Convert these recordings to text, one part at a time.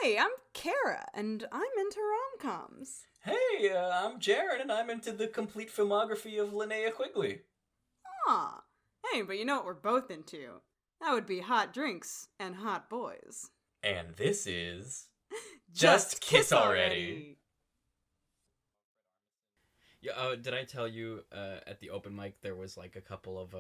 Hey, I'm Kara, and I'm into rom-coms. Hey, I'm Jeron, and I'm into the complete filmography of Linnea Quigley. Aw. Hey, but you know what we're both into? That would be hot drinks and hot boys. And this is... Just Kiss Already! Yeah, did I tell you at the open mic there was like a couple of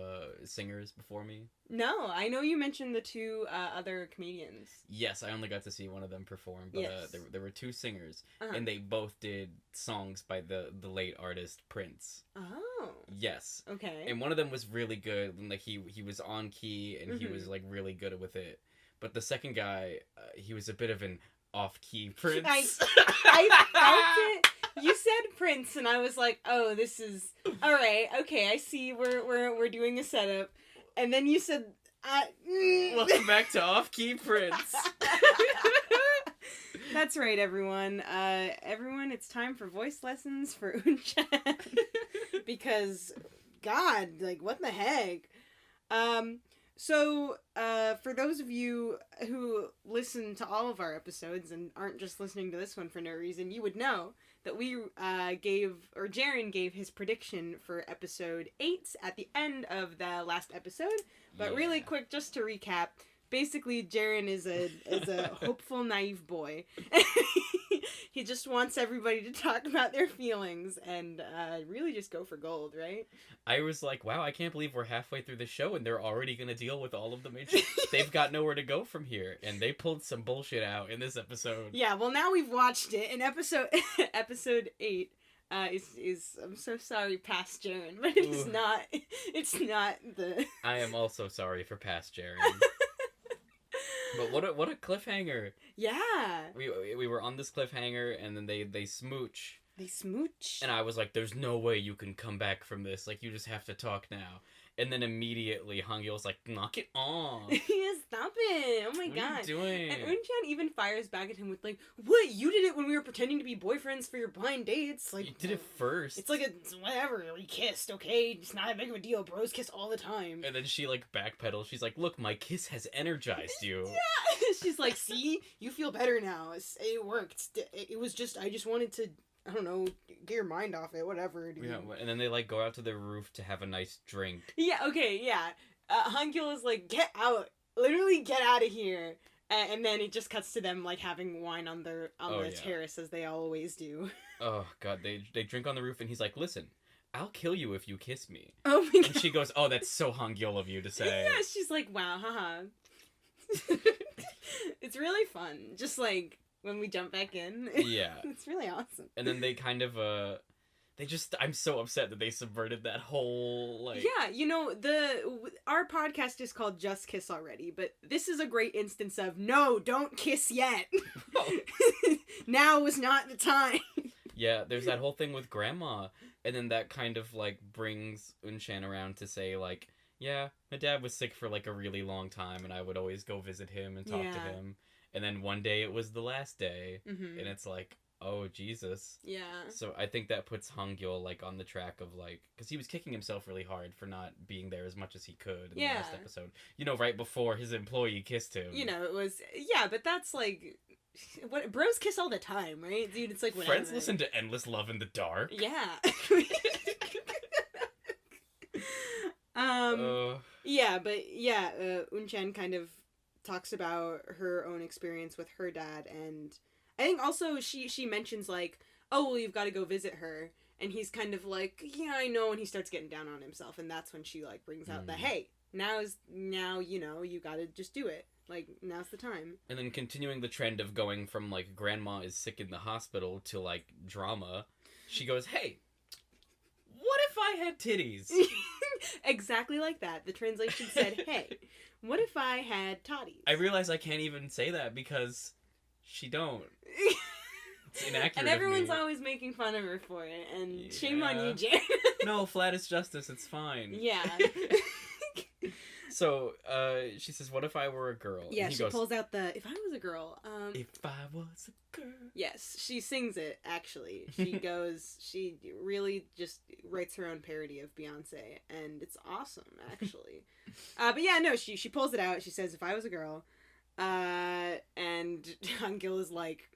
singers before me? No, I know you mentioned the two other comedians. Yes, I only got to see one of them perform, but Yes. there were two singers, Uh-huh. and they both did songs by the late artist Prince. Oh. Yes. Okay. And one of them was really good, and like he was on key, and he was like really good with it. But the second guy, he was a bit of an off-key Prince. I felt it. You said Prince, and I was like, "Oh, this is all right. Okay, I see. We're doing a setup." And then you said, Welcome back to Off-Key Prince. That's right, everyone. Everyone, it's time for voice lessons for Unchan. Because, God, like, what the heck? So, for those of you who listen to all of our episodes and aren't just listening to this one for no reason, you would know that we Jeron gave his prediction for episode 8 at the end of the last episode. But really quick, just to recap, basically Jeron is a hopeful, naive boy. He just wants everybody to talk about their feelings and really just go for gold, right? I was like, wow, I can't believe we're halfway through the show and they're already going to deal with all of the major... They've got nowhere to go from here. And they pulled some bullshit out in this episode. Yeah, well, now we've watched it. And episode 8 is I'm so sorry, past Jeron, but it's not the... I am also sorry for past Jeron. But what a cliffhanger. Yeah. We were on this cliffhanger, and then they smooch. They smooch. And I was like, there's no way you can come back from this. Like, you just have to talk now. And then immediately, Han Gyul's like, knock it off. Yeah, stop it. Oh my god. What are you doing? And Unchan even fires back at him with like, what? You did it when we were pretending to be boyfriends for your blind dates? Like, you did it first. It's like it's whatever. We kissed, okay? It's not that big of a deal. Bros kiss all the time. And then she like backpedals. She's like, look, my kiss has energized you. Yeah. She's like, see? You feel better now. It worked. It was just, I just wanted to, I don't know, get your mind off it, whatever. Dude. Yeah, and then they like go out to the roof to have a nice drink. Yeah, okay, yeah. Han Gyul is like, get out. Literally get out of here. And then it just cuts to them like having wine on the terrace as they always do. Oh god, they drink on the roof and he's like, listen, I'll kill you if you kiss me. Oh my god. And she goes, oh, that's so Han Gyul of you to say. Yeah, she's like, wow, haha. It's really fun. Just like when we jump back in. Yeah. It's really awesome. And then they kind of I'm so upset that they subverted that whole like... Yeah, you know, our podcast is called Just Kiss Already, but this is a great instance of no, don't kiss yet. Now is not the time. Yeah, there's that whole thing with Grandma, and then that kind of like brings Unchan around to say like, yeah, my dad was sick for like a really long time, and I would always go visit him and talk to him. And then one day it was the last day, and it's like, oh, Jesus. Yeah. So I think that puts Han Gyul, like, on the track of, like... Because he was kicking himself really hard for not being there as much as he could in the last episode. You know, right before his employee kissed him. You know, it was... Yeah, but that's, like... What bros kiss all the time, right? Dude, it's like whatever. Friends listen to Endless Love in the Dark. Yeah. Yeah, but yeah, Unchan kind of talks about her own experience with her dad, and I think also she mentions like, oh, well, you've got to go visit her, and he's kind of like, yeah, I know, and he starts getting down on himself, and that's when she like brings out the, hey, now you know, you gotta just do it, like, now's the time. And then continuing the trend of going from like grandma is sick in the hospital to like drama, she goes, hey, what if I had titties? Exactly like that. The translation said, hey, what if I had titties? I realize I can't even say that because she don't. It's inaccurate. And everyone's always making fun of her for it, and shame on you, Jan. No, flat is justice, it's fine. Yeah. So, she says, what if I were a girl? Yeah, and he she goes, pulls out the, if I was a girl, if I was a girl. Yes, she sings it, actually. She really just writes her own parody of Beyonce, and it's awesome, actually. But yeah, no, she pulls it out, she says, if I was a girl, and And Han Gyul is like,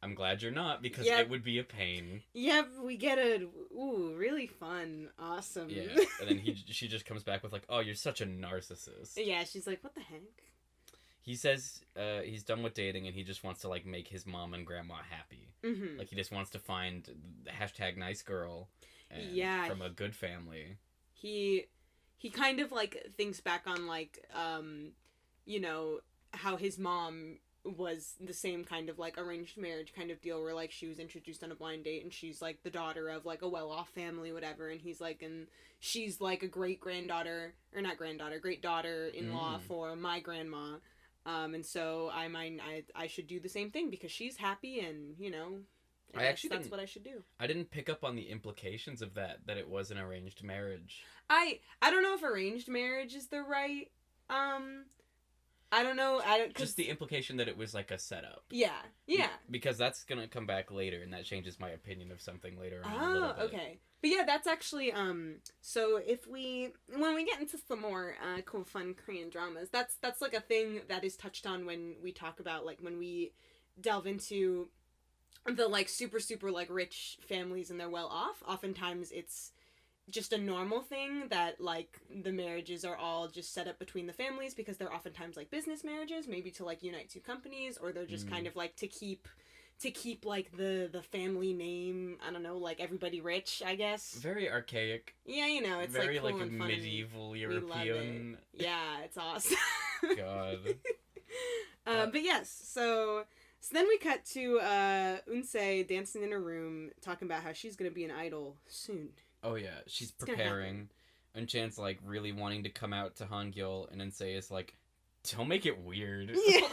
I'm glad you're not, because Yep. it would be a pain. yep, we get a, really fun, awesome. Yeah, and then she just comes back with like, oh, you're such a narcissist. Yeah, she's like, what the heck? He says he's done with dating and he just wants to like make his mom and grandma happy. Mm-hmm. Like he just wants to find the hashtag nice girl and Yeah. from a good family. He kind of like thinks back on like you know, how his mom was the same kind of like arranged marriage kind of deal where like she was introduced on a blind date and she's like the daughter of like a well-off family, whatever, and he's like, and she's like a great daughter in law for my grandma, and so I should do the same thing because she's happy, and you know, I guess that's what I should do. I didn't pick up on the implications of that it was an arranged marriage. I don't know if arranged marriage is the right I don't know. Just the implication that it was like a setup. Yeah. Because that's gonna come back later, and that changes my opinion of something later on. Oh, a little bit. okay. But yeah, that's actually So when we get into some more cool, fun Korean dramas, that's like a thing that is touched on when we talk about like when we delve into the like super like rich families and they're well off. Oftentimes it's just a normal thing that like the marriages are all just set up between the families because they're oftentimes like business marriages, maybe to like unite two companies, or they're just kind of like to keep like the family name, I don't know, like everybody rich, I guess. Very archaic. Yeah, you know, it's very like cool like and fun. medieval We European. love it. Yeah, it's awesome. God. But yes, so then we cut to Unse dancing in a room, talking about how she's gonna be an idol soon. Oh yeah, she's preparing. And Chan's like really wanting to come out to Han Gyul, and Unsei is like, don't make it weird. Yeah.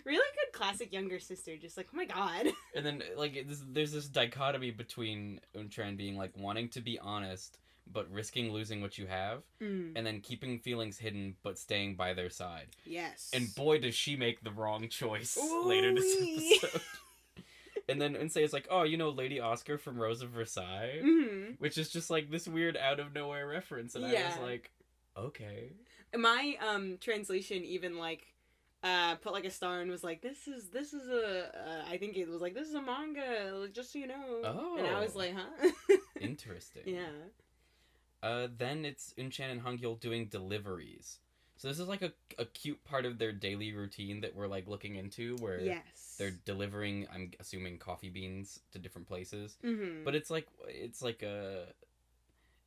Really good classic younger sister, just like, oh my god. And then like there's this dichotomy between Untran being like wanting to be honest but risking losing what you have, and then keeping feelings hidden but staying by their side. Yes. And boy does she make the wrong choice Ooh-wee. later this episode. And then Unsei is like, oh, you know Lady Oscar from Rose of Versailles? Mm-hmm. Which is just like this weird out of nowhere reference, and I was like, okay. My translation even like put like a star and was like, this is a I think it was like, this is a manga, just so you know. Oh. And I was like, huh? Interesting. Yeah. Then it's Unchan and Han Gyul doing deliveries. So this is like a cute part of their daily routine that we're like looking into, where they're delivering, I'm assuming, coffee beans to different places. Mm-hmm. But it's like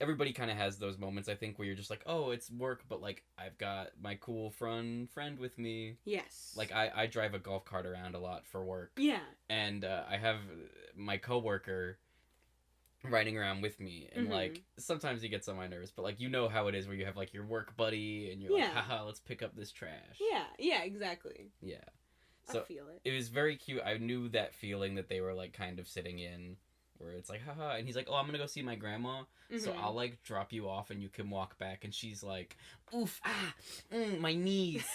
everybody kind of has those moments, I think, where you're just like, oh, it's work, but like I've got my cool friend with me. Yes. Like I drive a golf cart around a lot for work. Yeah. And I have my coworker riding around with me, and like sometimes he gets on my nerves, but like you know how it is where you have like your work buddy and you're like, haha, let's pick up this trash. Yeah, exactly. Yeah. So I feel it. It was very cute. I knew that feeling that they were like kind of sitting in, where it's like, haha, and he's like, oh, I'm gonna go see my grandma, so I'll like drop you off and you can walk back. And she's like, oof, my knees,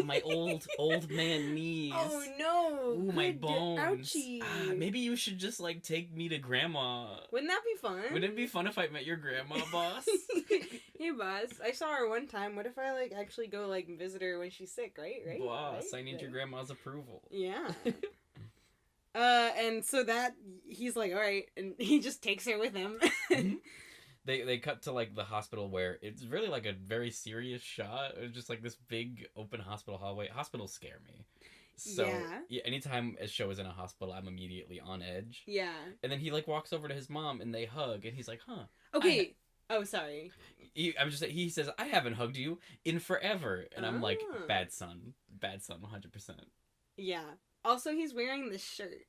my old man knees. Oh no! Ooh, my bones. Ouchie. Maybe you should just like take me to grandma. Wouldn't that be fun? Wouldn't it be fun if I met your grandma, boss? Hey, boss. I saw her one time. What if I like actually go like visit her when she's sick? Right. Boss, right? I need your grandma's approval. Yeah. And so that he's like, all right, and he just takes her with him. They cut to like the hospital, where it's really like a very serious shot. It's just like this big open hospital hallway. Hospitals scare me. So yeah, anytime a show is in a hospital, I'm immediately on edge. Yeah. And then he like walks over to his mom and they hug, and he's like, huh. Okay. Oh, sorry. He says, I haven't hugged you in forever. And I'm like, bad son, 100%. Yeah. Also, he's wearing this shirt,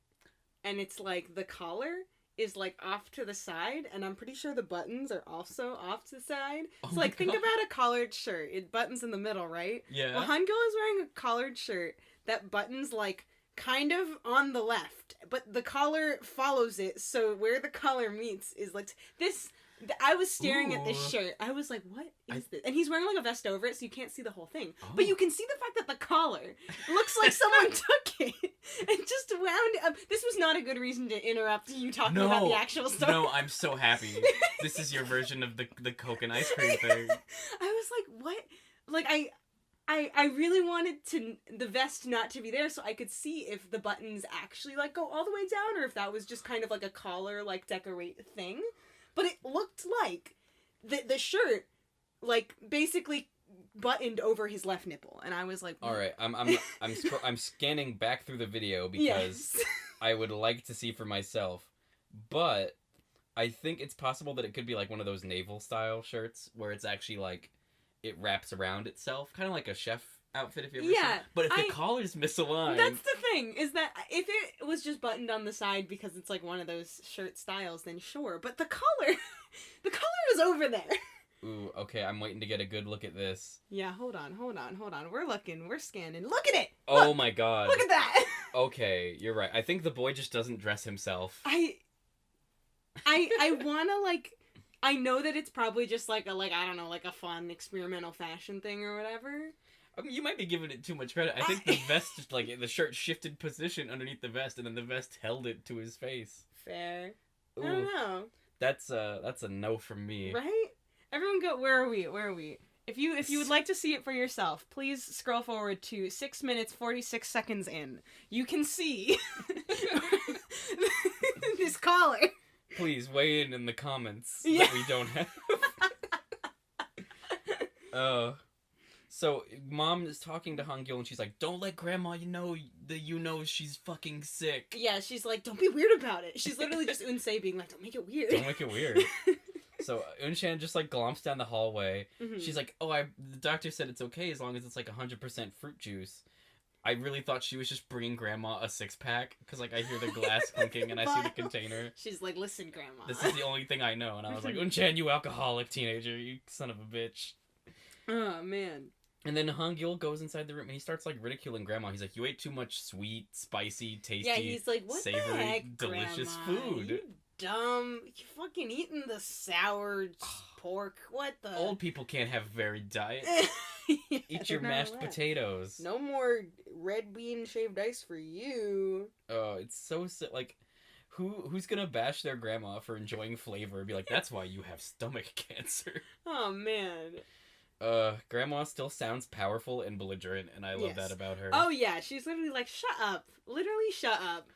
and it's like the collar is like off to the side, and I'm pretty sure the buttons are also off to the side. Oh so like, think about a collared shirt. It buttons in the middle, right? Yeah. Well, Han Gyul is wearing a collared shirt that buttons like kind of on the left, but the collar follows it. So where the collar meets is like this. I was staring at this shirt. I was like, what is this? And he's wearing like a vest over it, so you can't see the whole thing. Oh. But you can see the fact that the collar looks like someone took it and just wound it up. This was not a good reason to interrupt you talking about the actual story. No, I'm so happy. This is your version of the Coke and ice cream thing. I was like, what? Like, I really wanted the vest not to be there so I could see if the buttons actually, like, go all the way down or if that was just kind of like a collar, like, decorate thing. But it looked like the shirt, like, basically buttoned over his left nipple. And I was like... All right, I'm scanning back through the video because Yes. I would like to see for myself. But I think it's possible that it could be, like, one of those naval-style shirts where it's actually, like... It wraps around itself, kind of like a chef outfit if you ever seen it. But if the collar's misaligned... That's the thing, is that if it was just buttoned on the side because it's like one of those shirt styles, then sure. But the collar, the collar was over there. Ooh, okay, I'm waiting to get a good look at this. Yeah, hold on. We're looking, we're scanning. Look at it! Oh Look! my god. Look at that! Okay, you're right. I think the boy just doesn't dress himself. I wanna, like... I know that it's probably just like I don't know, like a fun experimental fashion thing or whatever. I mean, you might be giving it too much credit. I think the vest, just like, the shirt shifted position underneath the vest, and then the vest held it to his face. Fair. Ooh, I don't know. That's a no from me. Right? Everyone go, where are we? If you would like to see it for yourself, please scroll forward to 6 minutes, 46 seconds in. You can see this collar. Please weigh in the comments Yeah. that we don't have. So mom is talking to Han Gyul and she's like, "Don't let grandma know she's fucking sick." Yeah, she's like, don't be weird about it. She's literally just Unsei being like, don't make it weird. Don't make it weird. So Unshan just like glomps down the hallway. Mhm. She's like, "Oh, the doctor said it's okay as long as it's like 100% fruit juice." I really thought she was just bringing grandma a 6-pack because like I hear the glass clinking and I see the container. She's like, listen, grandma. This is the only thing I know, and I was like, "Unshan, you alcoholic teenager, you son of a bitch." Oh man. And then Han Gyul goes inside the room and he starts like ridiculing grandma. He's like, "You ate too much sweet, spicy, tasty, Yeah, he's like, what savory, the heck, delicious grandma? food. You dumb. You fucking eating the sour pork. What the? Old people can't have varied diet. Yeah, Eat your they're not mashed allowed. potatoes." No more red bean shaved ice for you. Oh, it's so like, who's gonna bash their grandma for enjoying flavor? Be like, "That's why you have stomach cancer." Oh man. Grandma still sounds powerful and belligerent, and I love Yes. that about her. Oh yeah, she's literally like, shut up. Literally, shut up.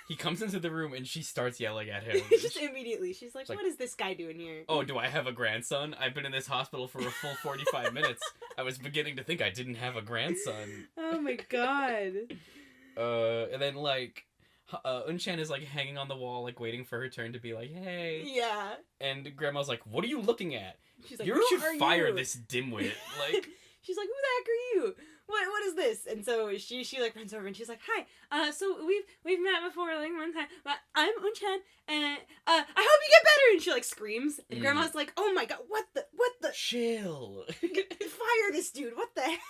He comes into the room and she starts yelling at him. Just immediately, she's like, like, what is this guy doing here? "Oh, do I have a grandson? I've been in this hospital for a full 45 minutes. I was beginning to think I didn't have a grandson." Oh my god. And then, like, Unshan is, like, hanging on the wall, like, waiting for her turn to be like, "Hey." Yeah. And Grandma's like, "What are you looking at? She's like, You who should are fire you? this dimwit." Like, she's like, who the heck are you? What is this? And so she like runs over and she's like, hi, so we've met before like one time, but I'm Unchan and I hope you get better. And she like screams and Grandma's like, oh my god, what the chill. fire this dude, what the heck?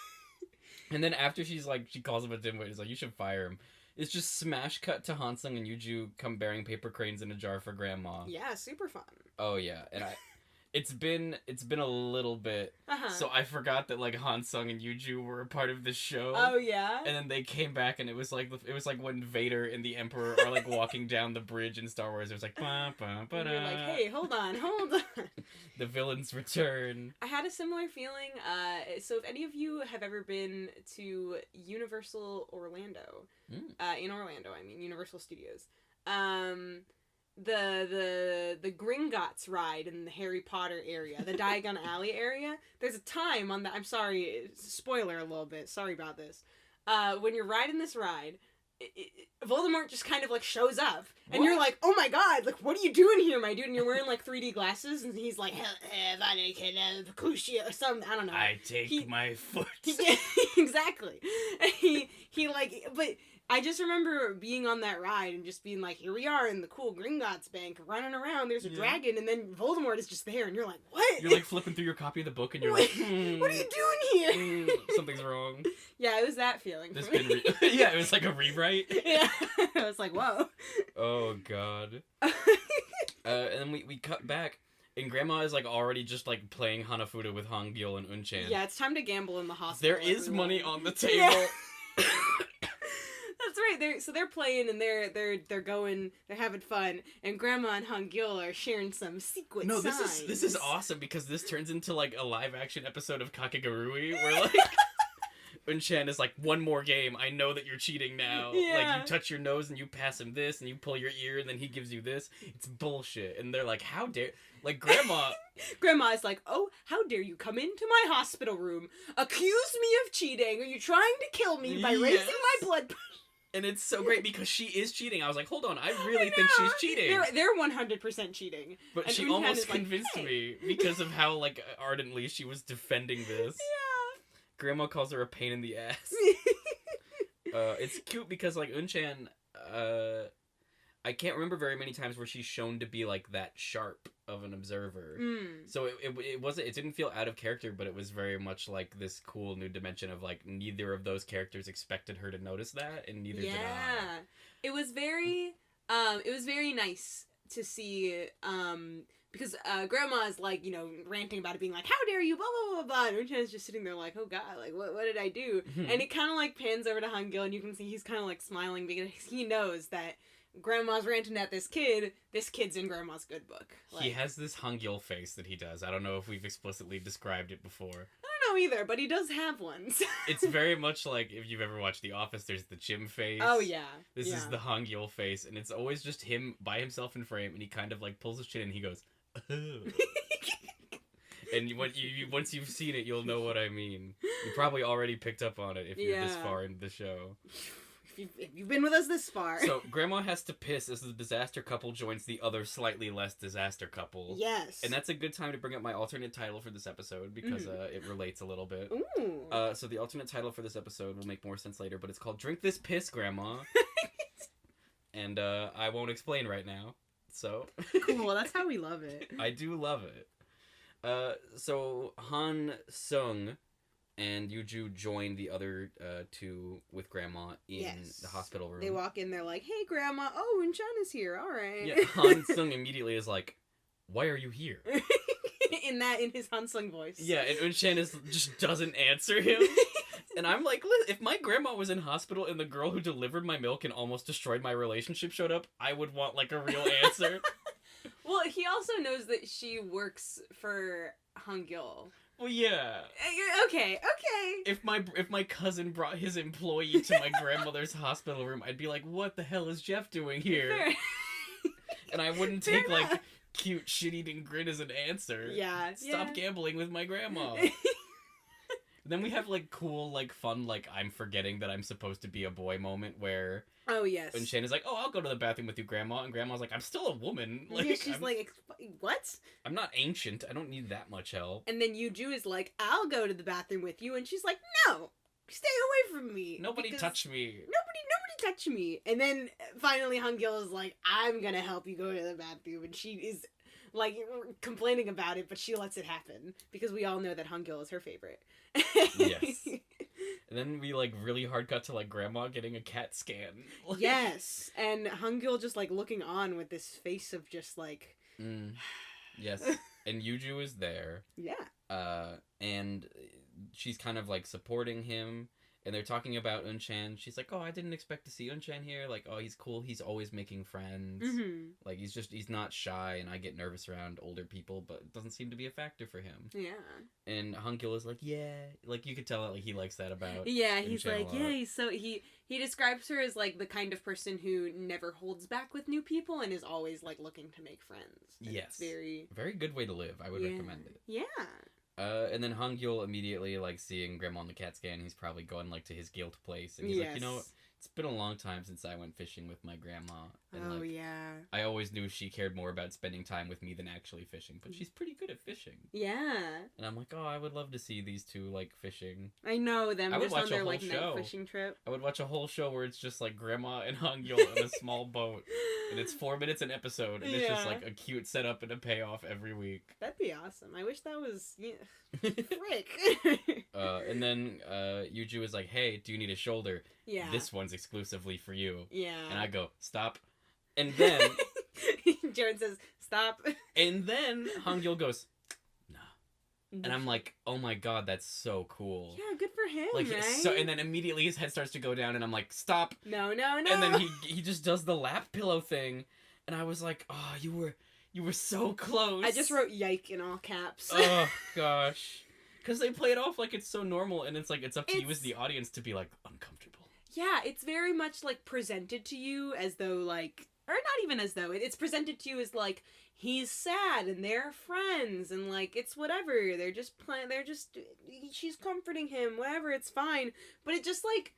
And then after she calls him a dimwit, he's like, "You should fire him." It's just smash cut to Hansung and Yuju come bearing paper cranes in a jar for Grandma. Yeah, super fun. Oh yeah, and it's been a little bit, so I forgot that like Hansung and Yuju were a part of this show. Oh yeah. And then they came back, and it was like when Vader and the Emperor are like walking down the bridge in Star Wars. It was like, bah, bah, bah, And you're like, hey, hold on. the villains return. I had a similar feeling. So if any of you have ever been to Universal Orlando, in Orlando, I mean Universal Studios, the Gringotts ride in the Harry Potter area, the Diagon Alley area, there's a time on the, I'm sorry, spoiler a little bit, sorry about this, when you're riding this ride, Voldemort just kind of like shows up, and you're like, oh my god, like what are you doing here, my dude? And you're wearing like 3D glasses, and he's like, or something, I don't know. I take my foot. Exactly. He like, but I just remember being on that ride and just being like, here we are in the cool Gringotts Bank, running around, there's a dragon, and then Voldemort is just there, and you're like, what? You're like flipping through your copy of the book, and you're like, what are you doing here? Something's wrong. Yeah, it was that feeling. This for been me. yeah, it was like a rewrite. Yeah, I was like, whoa. Oh god. And then we cut back, and Grandma is like already just like playing Hanafuda with Han Gyul and Unchan. Yeah, it's time to gamble in the hospital. There is everyone. money on the table. Yeah. That's right. They're playing and they're going, they're having fun, and Grandma and Han Gyul are sharing some secret signs. This is awesome because this turns into like a live action episode of Kakegurui where like Unchan is like, one more game, I know that you're cheating now. Yeah. Like, you touch your nose and you pass him this, and you pull your ear and then he gives you this. It's bullshit. And they're like, how dare... Like, Grandma... Grandma is like, oh, how dare you come into my hospital room, accuse me of cheating, are you trying to kill me by raising my blood pressure? And it's so great because she is cheating. I was like, hold on, I really think she's cheating. They're 100% cheating. But and she Unchan almost is like, convinced hey. me because of how, like, ardently she was defending this. Yeah. Grandma calls her a pain in the ass. It's cute because, like, Unchan, I can't remember very many times where she's shown to be, like, that sharp of an observer. So it didn't feel out of character, but it was very much, like, this cool new dimension of, like, neither of those characters expected her to notice that, and neither did I. It was very nice to see, because Grandma is, like, you know, ranting about it, being like, how dare you, blah, blah, blah, blah, and Unchan's just sitting there like, oh god, like, what did I do? And it kind of, like, pans over to Han Gyul, and you can see he's kind of, like, smiling, because he knows that Grandma's ranting at this kid's in Grandma's good book. Like, He has this Han Gyul face that he does. I don't know if we've explicitly described it before. I don't know either, but he does have one. It's very much like, if you've ever watched The Office, there's the Jim face. Oh, yeah. This is the Han Gyul face, and it's always just him by himself in frame, and he kind of, like, pulls his chin and he goes, oh. And once you've seen it, you'll know what I mean. You probably already picked up on it if you're this far into the show. If you've been with us this far. So, Grandma has to piss as the disaster couple joins the other slightly less disaster couple. Yes. And that's a good time to bring up my alternate title for this episode, because it relates a little bit. Ooh. So the alternate title for this episode will make more sense later, but it's called Drink This Piss, Grandma. And I won't explain right now. So... Cool, that's how we love it. I do love it. So Han Sung and Yuju join the other two with Grandma in the hospital room. They walk in, they're like, hey, Grandma, oh, Unchan is here, alright. Yeah, Han Sung immediately is like, why are you here? in his Han Sung voice. Yeah, and Unchan just doesn't answer him. And I'm like, if my grandma was in hospital and the girl who delivered my milk and almost destroyed my relationship showed up, I would want, like, a real answer. Well, he also knows that she works for Han Gyul. Well, yeah. Okay. If my cousin brought his employee to my grandmother's hospital room, I'd be like, what the hell is Jeff doing here? Fair. And I wouldn't take, like, cute shit-eating grin as an answer. Yeah. Stop gambling with my grandma. Then we have, like, cool, like, fun, like, I'm forgetting that I'm supposed to be a boy moment where... Oh, yes. Unchan is like, oh, I'll go to the bathroom with you, Grandma. And Grandma's like, I'm still a woman. Like, yeah, she's like, what? I'm not ancient. I don't need that much help. And then Yuju is like, I'll go to the bathroom with you. And she's like, no, stay away from me. Nobody touch me. Nobody touch me. And then finally Han Gyul is like, I'm gonna help you go to the bathroom. And she is, like, complaining about it, but she lets it happen. Because we all know that Han Gyul is her favorite. Yes. And then we, like, really hard cut to, like, Grandma getting a CAT scan. Yes. And Han Gyul just, like, looking on with this face of just, like... Yes. And Yuju is there. Yeah. And she's kind of, like, supporting him. And they're talking about Unchan. She's like, oh, I didn't expect to see Unchan here. Like, oh, he's cool. He's always making friends. Mm-hmm. Like, he's not shy, and I get nervous around older people, but it doesn't seem to be a factor for him. Yeah. And Han Gyul is like, yeah. Like, you could tell that, like, he likes that about Yeah, he's Unchan like, yeah, he's so... He describes her as, like, the kind of person who never holds back with new people and is always, like, looking to make friends. And yes. It's very... Very good way to live. I would recommend it. Yeah. And then Han Gyul immediately, like, seeing Grandma on the CAT scan, he's probably going, like, to his guilt place. And he's like, you know, it's been a long time since I went fishing with my grandma. And, like, yeah. I always knew she cared more about spending time with me than actually fishing. But she's pretty good at fishing. Yeah. And I'm like, oh, I would love to see these two, like, fishing. I know them I would just watch on their, a whole like, show. night fishing trip. I would watch a whole show where it's just, like, Grandma and Han Gyul in a small boat. And it's 4 minutes an episode. And it's just, like, a cute setup and a payoff every week. That'd be awesome. I wish that was... Yeah. Frick. And then Yuju is like, hey, do you need a shoulder? Yeah. This one's exclusively for you. Yeah. And I go, stop. And then... Jeron says, stop. And then Han Gyul goes, nah. And I'm like, oh my god, that's so cool. Yeah, good for him, like, right? So, and then immediately his head starts to go down, and I'm like, stop. No. And then he just does the lap pillow thing, and I was like, oh, you were so close. I just wrote yike in all caps. Oh, gosh. Because they play it off like it's so normal, and it's like it's up to you as the audience to be like uncomfortable. Yeah, it's very much like presented to you as though like, or not even as though, it's presented to you as like he's sad and they're friends and like it's whatever. They're just playing. She's comforting him. Whatever, it's fine. But it just like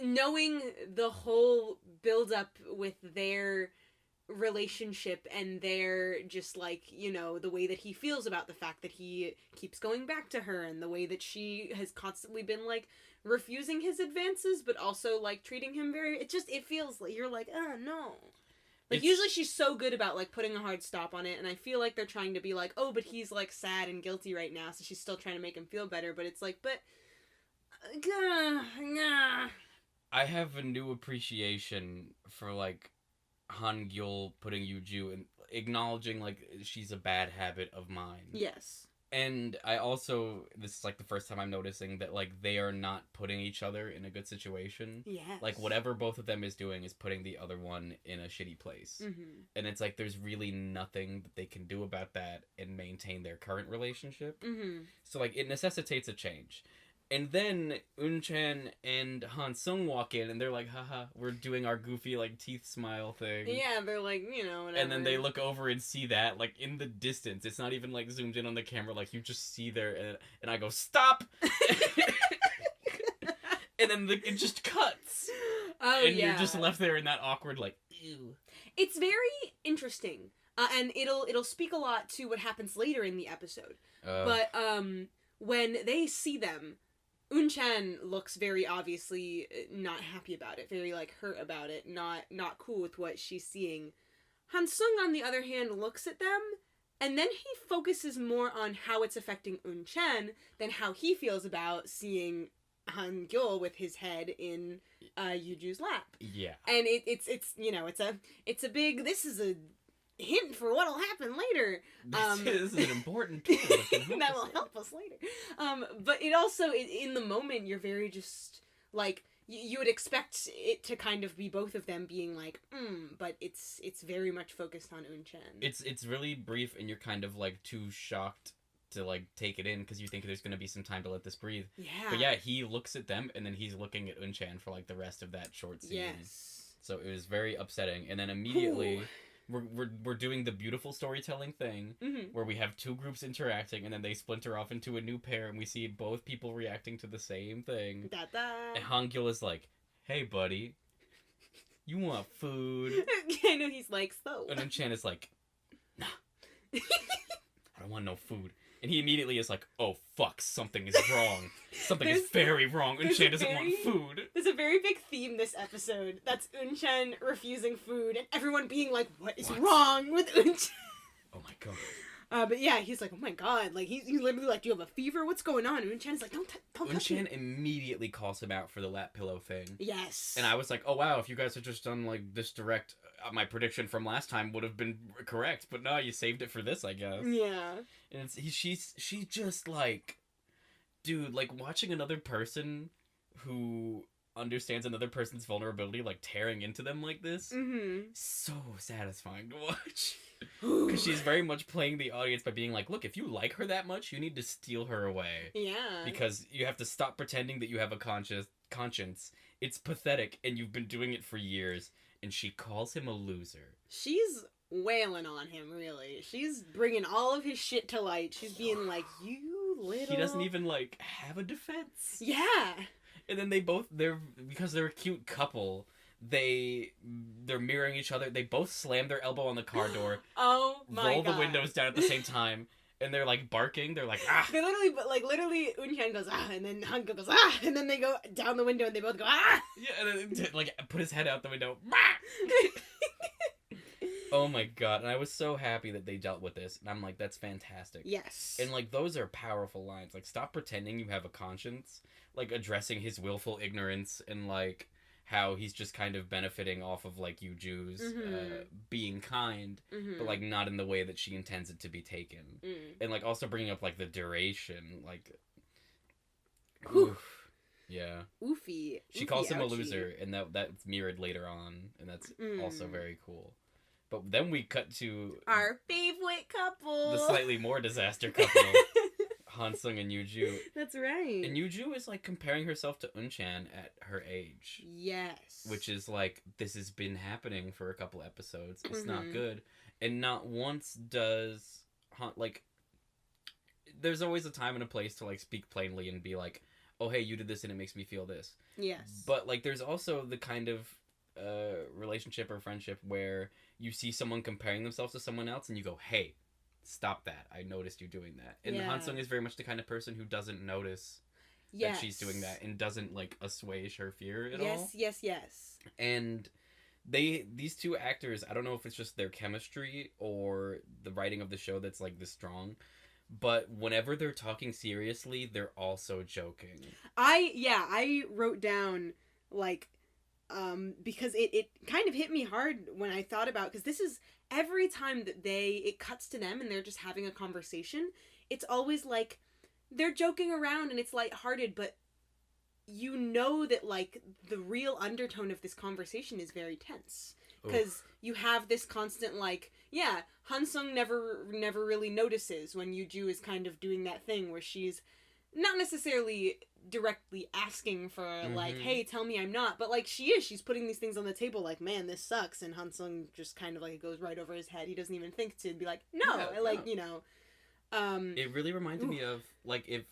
knowing the whole build up with their relationship and their just like, you know, the way that he feels about the fact that he keeps going back to her and the way that she has constantly been like refusing his advances but also like treating him very, it feels like you're like, oh no, like usually she's so good about like putting a hard stop on it, and I feel like they're trying to be like, oh, but he's like sad and guilty right now, so she's still trying to make him feel better, but it's like, but I have a new appreciation for like Han Gyul putting Yuju and acknowledging like she's a bad habit of mine. Yes. And I also, this is like the first time I'm noticing that like they are not putting each other in a good situation. Yes. Like whatever both of them is doing is putting the other one in a shitty place. Mm-hmm. And it's like there's really nothing that they can do about that and maintain their current relationship. Mm-hmm. So like it necessitates a change. And then Eun-chan and Han Sung walk in, and they're like, haha, we're doing our goofy, like, teeth smile thing. Yeah, they're like, you know, whatever. And then they look over and see that, like, in the distance. It's not even, like, zoomed in on the camera. Like, you just see there, and I go, stop! And then it just cuts. Oh, and you're just left there in that awkward, like, ew. It's very interesting. And it'll speak a lot to what happens later in the episode. But, when they see them, Eun-chan looks very obviously not happy about it, very like hurt about it, not cool with what she's seeing. Han Sung, on the other hand, looks at them, and then he focuses more on how it's affecting Eun-chan than how he feels about seeing Han Gyul with his head in Yuju's lap. Yeah. And it's you know, it's a big, this is a hint for what'll happen later. This is an important tool that will help us later. But it also, in the moment, you're very just, like, you would expect it to kind of be both of them being like, but it's very much focused on Eun-chan. It's really brief, and you're kind of, like, too shocked to, like, take it in, because you think there's gonna be some time to let this breathe. Yeah. But yeah, he looks at them, and then he's looking at Eun-chan for, like, the rest of that short scene. Yes. So it was very upsetting, and then immediately... We're doing the beautiful storytelling thing where we have two groups interacting, and then they splinter off into a new pair, and we see both people reacting to the same thing. Da-da. And Han Gyul is like, hey buddy, you want food? I know, he's like, so. And then Chan is like, nah, I don't want no food. And he immediately is like, oh fuck, something is wrong. Something is very wrong. Eun-chan doesn't want food. There's a very big theme this episode. That's Eun-chan refusing food and everyone being like, what is wrong with Eun-chan? Oh my god. But yeah, he's like, oh my god. Like, he's literally like, do you have a fever? What's going on? And Eun-chan's like, don't touch me. Eun-chan immediately calls him out for the lap pillow thing. Yes. And I was like, oh wow, if you guys had just done like this direct, my prediction from last time would have been correct. But no, you saved it for this, I guess. Yeah. And she's just like, dude, like watching another person who understands another person's vulnerability, like tearing into them like this, so satisfying to watch. Because she's very much playing the audience by being like, look, if you like her that much, you need to steal her away. Yeah. Because you have to stop pretending that you have a conscience. It's pathetic, and you've been doing it for years. And she calls him a loser. She's wailing on him, really. She's bringing all of his shit to light. She's being like, you little... He doesn't even, like, have a defense. Yeah. And then because they're a cute couple, they're mirroring each other. They both slam their elbow on the car door. Oh my god. Roll the windows down at the same time. And they're like barking. They're like, ah. They literally, Eun-chan goes, ah, and then Han Gyul goes, ah, and then they go down the window and they both go, ah. Yeah, and then like put his head out the window. Oh my god. And I was so happy that they dealt with this. And I'm like, that's fantastic. Yes. And like, those are powerful lines. Like, stop pretending you have a conscience. Like, addressing his willful ignorance and like how he's just kind of benefiting off of like Yuju's being kind, but like not in the way that she intends it to be taken. And like also bringing up like the duration, like oof. Yeah. Oofy. She calls him a loser, and that's mirrored later on, and that's also very cool. But then we cut to our favorite couple, the slightly more disaster couple. Hansung and Yuju. That's right. And Yuju is, like, comparing herself to Unchan at her age. Yes. Which is, like, this has been happening for a couple episodes. It's not Mhm. good. And not once does, like, there's always a time and a place to, like, speak plainly and be like, oh, hey, you did this and it makes me feel this. Yes. But, like, there's also the kind of relationship or friendship where you see someone comparing themselves to someone else and you go, hey, stop that. I noticed you doing that. And Yeah. Hansung is very much the kind of person who doesn't notice that she's doing that and doesn't, like, assuage her fear at all. Yes. And these two actors, I don't know if it's just their chemistry or the writing of the show that's, like, this strong, but whenever they're talking seriously, they're also joking. I wrote down, like, because it kind of hit me hard when I thought about, because this is every time that it cuts to them and they're just having a conversation, it's always like they're joking around and it's lighthearted, but you know that, like, the real undertone of this conversation is very tense, because you have this constant, like, Hansung never really notices when Yuju is kind of doing that thing where she's not necessarily directly asking for, like, hey, tell me I'm not, but, like, she's putting these things on the table, like, man, this sucks, and Hansung just kind of, like, it goes right over his head. He doesn't even think to be like, no, you know. It really reminded me of, like, if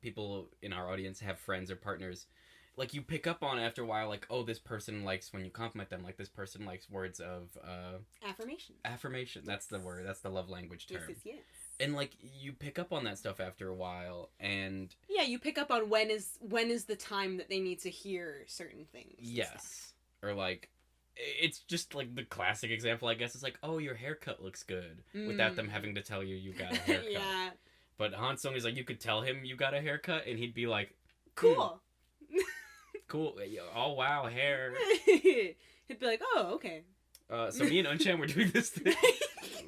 people in our audience have friends or partners, like, you pick up on after a while, like, oh, this person likes when you compliment them, like, this person likes words of affirmation. That's the word. That's the love language term. Yes. And, like, you pick up on that stuff after a while, and you pick up on when is the time that they need to hear certain things. Yes. Or, like, it's just, like, the classic example, I guess. It's like, oh, your haircut looks good, without them having to tell you got a haircut. Yeah. But Hansung is like, you could tell him you got a haircut, and he'd be like, cool. Cool. Oh, wow, hair. He'd be like, oh, okay. So me and Unchan were doing this thing.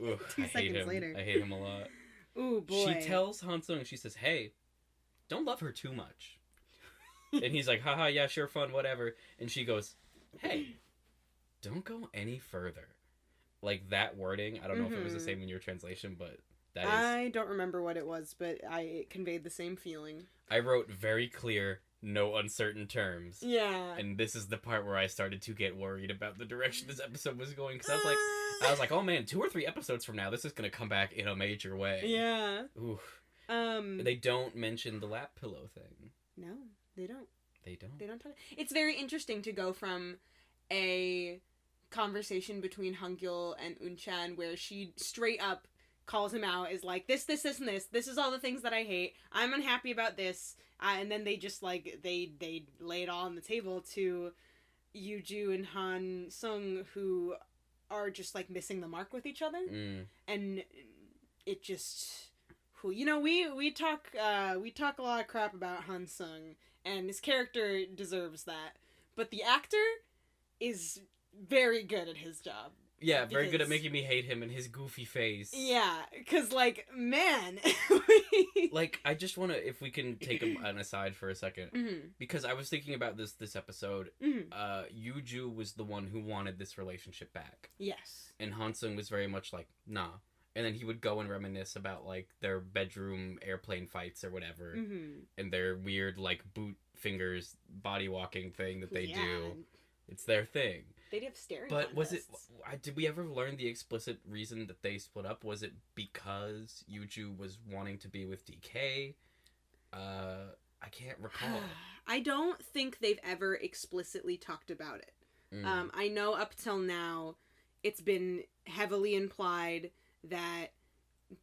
Ooh, 2 I hate seconds him. later. I hate him a lot. Ooh, boy. She tells Hansung, she says, hey, don't love her too much. And he's like, haha, yeah, sure, fun, whatever. And she goes, hey, don't go any further. Like, that wording, I don't know if it was the same in your translation, but that is... I don't remember what it was, but it conveyed the same feeling. I wrote very clear, no uncertain terms. Yeah. And this is the part where I started to get worried about the direction this episode was going, because I was like, oh man, 2 or 3 episodes from now, this is going to come back in a major way. Yeah. Ooh. They don't mention the lap pillow thing. No, they don't. They don't talk. It's very interesting to go from a conversation between Han Gyul and Unchan where she straight up calls him out, is like, this, and this. This is all the things that I hate. I'm unhappy about this. And then they just, like, they lay it all on the table, to Yuju and Han Sung, who are just, like, missing the mark with each other. And it just... You know, we talk a lot of crap about Han Sung, and his character deserves that. But the actor is very good at his job. Yeah, very good at making me hate him and his goofy face. Yeah, because, like, man. Like, I just want to, if we can take an aside for a second, because I was thinking about this episode, Yuju was the one who wanted this relationship back. Yes. And Hansung was very much like, nah. And then he would go and reminisce about, like, their bedroom airplane fights or whatever, and their weird, like, boot fingers body walking thing that they do. It's their thing. They'd have staring But contests. did we ever learn the explicit reason that they split up? Was it because Yuju was wanting to be with DK? I can't recall. I don't think they've ever explicitly talked about it. I know up till now, it's been heavily implied that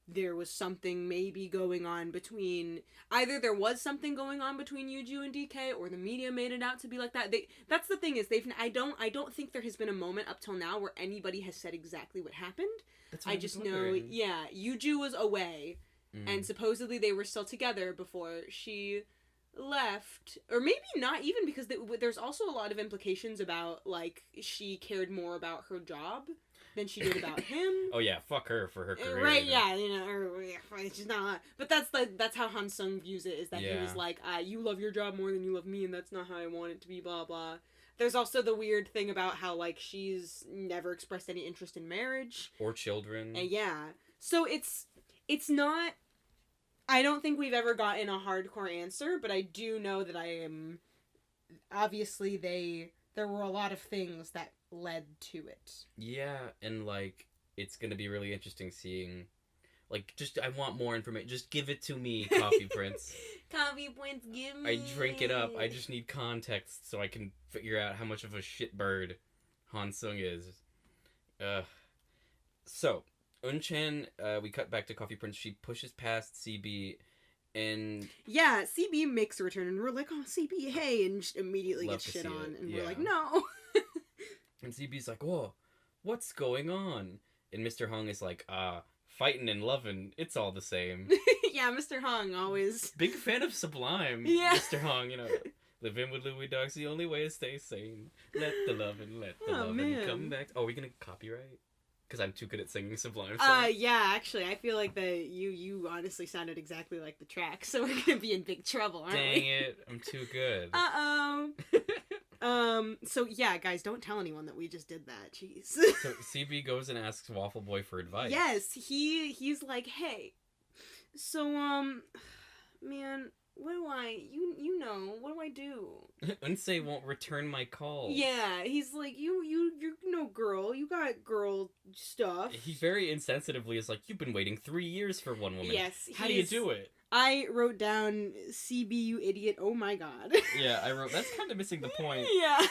there was something maybe going on between... Either there was something going on between Yuju and DK, or the media made it out to be like that. That's the thing, is I don't think there has been a moment up till now where anybody has said exactly what happened. I just know, Yuju was away, and supposedly they were still together before she left. Or maybe not even, because there's also a lot of implications about, like, she cared more about her job than she did about him. Oh yeah, fuck her for her career. Right, yeah, you know, or it's just not a lot. But that's how Han Sung views it, is that he was like, you love your job more than you love me, and that's not how I want it to be, blah, blah. There's also the weird thing about how, like, she's never expressed any interest in marriage. Or children. Yeah. So it's not... I don't think we've ever gotten a hardcore answer, but I do know that I am... Obviously, there were a lot of things that led to it. Yeah, and, like, it's gonna be really interesting seeing... Like, just, I want more information. Just give it to me, Coffee Prince. Coffee Prince, give me... I drink it up. I just need context so I can figure out how much of a shitbird Han Sung is. So, Unchan, we cut back to Coffee Prince. She pushes past CB, and... Yeah, CB makes a return, and we're like, oh, CB, hey, and just immediately Love gets to shit see on. it, And yeah. we're like, no. And CB's like, whoa, what's going on? And Mr. Hung is like, fighting and loving, it's all the same. Yeah, Mr. Hung always... Big fan of Sublime, Yeah. Mr. Hung, you know. Living with Louis Dog's the only way to stay sane. Let the lovin', let the lovin' man. come back. Oh, are we gonna copyright? Because I'm too good at singing Sublime songs. Yeah, actually, I feel like that you honestly sounded exactly like the track, so we're gonna be in big trouble, aren't Dang we? it, I'm too good. So yeah, guys, don't tell anyone that we just did that, jeez. So CB goes and asks Waffle Boy for advice. Yes, he's like, hey, so, man, what do you know, what do I do? Unsei won't return my call. Yeah, he's like, you're no girl, you got girl stuff. He very insensitively is like, you've been waiting 3 years for one woman. Yes, How do you do it? I wrote down, CB, you idiot, oh my god. Yeah, I wrote, that's kind of missing the point. Yeah.